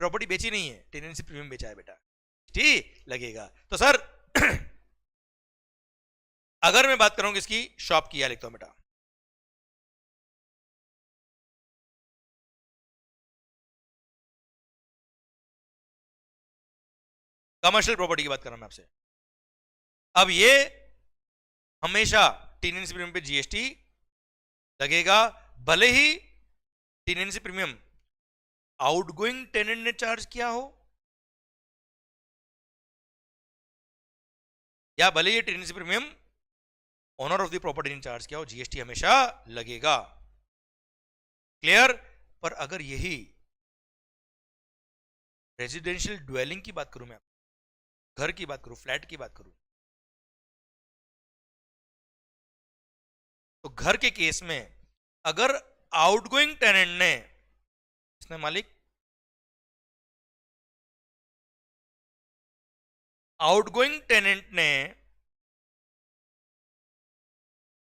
प्रॉपर्टी बेची नहीं है, टेनेंसी प्रीमियम बेचा है बेटा, ठीक लगेगा। तो सर अगर मैं बात करूंगा इसकी शॉप की, लिखता हूं बेटा, कमर्शियल प्रॉपर्टी की बात कर रहा हूं मैं आपसे। अब ये हमेशा टेनेंसी प्रीमियम पे जीएसटी लगेगा, भले ही टेनेंसी प्रीमियम आउटगोइंग टेनेंट ने चार्ज किया हो, या भले ही tenancy premium owner of the property ने चार्ज किया हो, जीएसटी हमेशा लगेगा। क्लियर? पर अगर यही रेजिडेंशियल ड्वेलिंग की बात करूं मैं, घर की बात करूं, फ्लैट की बात करूं, तो घर के केस में अगर आउटगोइंग टेनेंट ने, इसने मालिक आउटगोइंग टेनेंट ने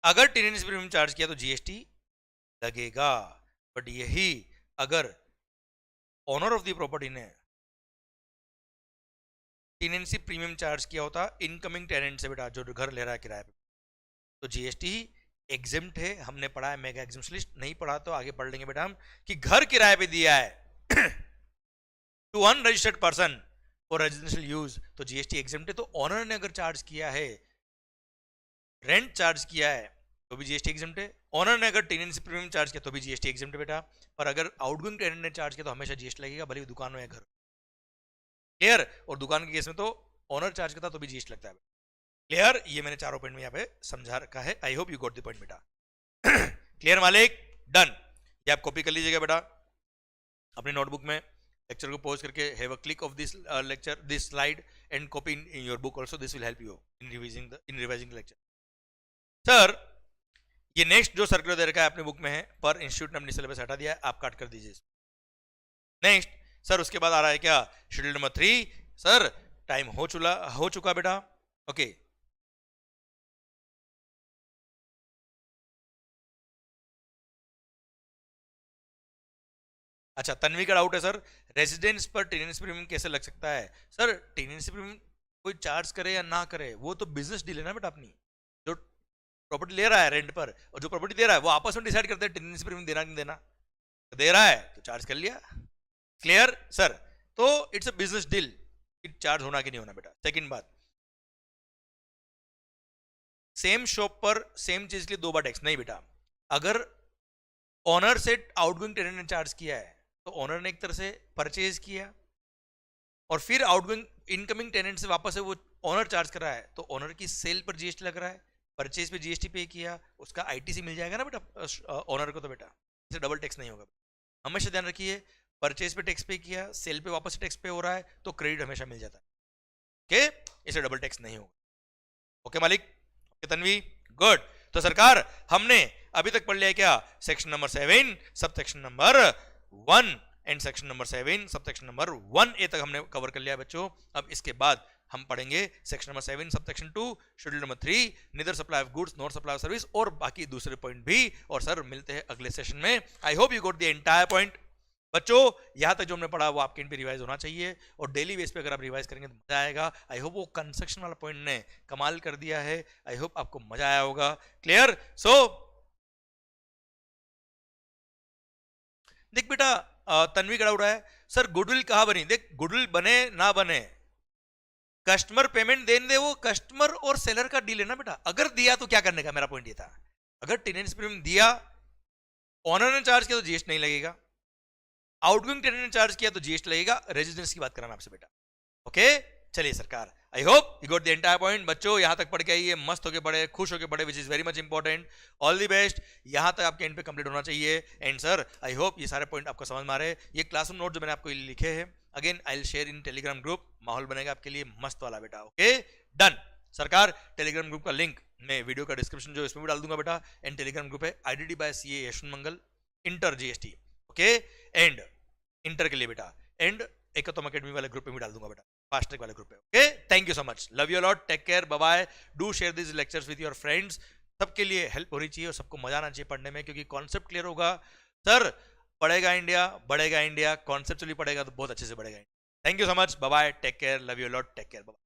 अगर टेनेंसी प्रीमियम चार्ज किया तो जीएसटी लगेगा। बट यही अगर ओनर ऑफ द प्रॉपर्टी ने टेनेंसी प्रीमियम चार्ज किया होता इनकमिंग टेनेंट से बेटा, जो घर ले रहा है किराए पे, तो जीएसटी एग्जिम्ट है। हमने पढ़ा है मेगा एग्जिम्शन लिस्ट, नहीं पढ़ा तो आगे पढ़ लेंगे बेटा हम, कि घर किराए पे दिया है to unregistered person for residential use, तो जीएसटी एग्जिम्ट है। तो ओनर ने अगर चार्ज किया है, रेंट चार्ज किया है, तो भी जीएसटी एग्जिम्ट है। ओनर ने अगर टेनेंसी प्रीमियम चार्ज किया तो भी जीएसटी एग्जिम्ट है बेटा। पर अगर आउटगोइंग टेनेंट ने चार्ज किया तो हमेशा जीएसटी लगेगा, भले ही दुकान हो या घर। क्लियर? और दुकान के केस में तो ओनर चार्ज करता तो भी जीएसटी लगता है। क्लियर? ये मैंने चारों पॉइंट में यहाँ पे समझा रखा है। आई hope you got the point बेटा। क्लियर मालिक? डन। ये आप कॉपी कर लीजिएगा बेटा अपने नोटबुक में, लेक्चर को पॉज करके, have a click of this lecture, this slide and copy in your book also, this will help you in revising lecture. Sir ये नेक्स्ट जो सर्कुलर दे रखा है अपने बुक में है, पर इंस्टीट्यूट ने अपनी सिलेबस हटा दिया है, आप काट कर दीजिए। नेक्स्ट सर उसके बाद आ रहा है क्या, शेड्यूल नंबर 3। सर टाइम हो चुका बेटा। ओके अच्छा, तन्वी का डाउट है सर, रेजिडेंस पर टेनेंसी प्रीमियम कैसे लग सकता है। सर टेनेंसी प्रीमियम कोई चार्ज करे या ना करे, वो तो बिजनेस डील है ना बेटा अपनी। जो प्रॉपर्टी ले रहा है रेंट पर और जो प्रॉपर्टी दे रहा है, वो आपस में डिसाइड करते हैं टेनेंसी प्रीमियम देना नहीं देना। तो दे रहा है तो चार्ज कर लिया। Clear sir? तो it's a business deal, it charge होना कि नहीं होना बेटा। सेकंड बात, सेम शॉप पर सेम चीज के लिए 2 बार टैक्स नहीं बेटा। अगर ओनर से आउटगोइंग टेनेंट ने चार्ज किया है, तो ओनर ने एक तरह से परचेज किया और फिर आउटगोइंग इनकमिंग टेनेंट से वापस से वो ओनर चार्ज कर रहा है, तो ओनर की सेल पर जीएसटी लग रहा है, परचेज पे जीएसटी पे किया, उसका आईटीसी मिल जाएगा ना बेटा ओनर को। तो बेटा इसे डबल टैक्स नहीं होगा। हमेशा ध्यान रखिए, परचेज पे टैक्स पे किया, सेल पे वापस से टैक्स पे हो रहा है, तो क्रेडिट हमेशा मिल जाता है। ओके, इसे डबल टैक्स नहीं होगा। ओके मालिक? ओके तन्वी? गुड। तो सरकार हमने अभी तक पढ़ लिया क्या, section number 7 sub section number 1 and section number 7 sub section number 1A तक हमने कवर कर लिया है बच्चों। अब इसके बाद हम पढ़ेंगे section number 7 sub section 2, schedule number 3, neither supply of goods nor supply of service, और बाकी दूसरे पॉइंट भी। और सर मिलते हैं अगले सेशन में। आई hope you got the entire point बच्चों। यहां तक जो हमने पढ़ा वो आपके इन पे रिवाइज होना चाहिए, और डेली बेस पे अगर आप रिवाइज करेंगे तो मजा आएगा। आई होप वो कंस्ट्रक्शन वाला पॉइंट ने कमाल कर दिया है, आई होप आपको मजा आया होगा। क्लियर? सो देख बेटा, तन्वी का डाउट है सर गुडविल कहां बनी। देख गुडविल बने ना बने, कस्टमर पेमेंट देने दे, वो कस्टमर और सेलर का डील है ना बेटा। अगर दिया तो क्या करने का, मेरा पॉइंट ये था, अगर टेनेंसी प्रीमियम दिया, ओनर ने चार्ज किया तो जीएसटी नहीं लगेगा, आउटगोइंग टेनेंट ने चार्ज किया तो जीएसटी लगेगा। रेजिडेंस की बात कर रहा हूं आपसे बेटा। ओके चलिए सरकार आई hope you got the entire point. बच्चों यहाँ तक पढ़ के आइए, मस्त होके पढ़े, खुश होके पढ़े, which is very much important. All the best. यहाँ तक आपके एंड पे कंप्लीट होना चाहिए। एंड सर आई होप ये सारे पॉइंट आपको समझ में आ रहे हैं। ये क्लासरूम नोट जो मैंने आपको लिखे हैं, again I will share in Telegram group. माहौल बनेगा आपके लिए मस्त वाला बेटा। Okay done. सरकार टेलीग्राम ग्रुप का लिंक मैं वीडियो का डिस्क्रिप्शन जो इसमें भी डाल दूंगा बेटा। एंड टेलीग्राम ग्रुप है IDD by CA Yashwant Mangal inter GST। Okay and inter के लिए बेटा, एंड एकतम अकेडमी वाले ग्रुप में भी डाल दूंगा बेटा, फास्ट ट्रैक वाले ग्रुप पे। Okay thank you so much, love you lot, take care, bye bye. Do share this lectures with your friends. सबके लिए हेल्प होनी चाहिए और सबको मजा आना चाहिए पढ़ने में, क्योंकि कॉन्सेप्ट क्लियर होगा सर, पढ़ेगा इंडिया, बढ़ेगा इंडिया, कॉन्सेप्चुअली पढ़ेगा तो बहुत अच्छे से बढ़ेगा India. Thank you so much, bye bye, take care, love you lot, take care, bye.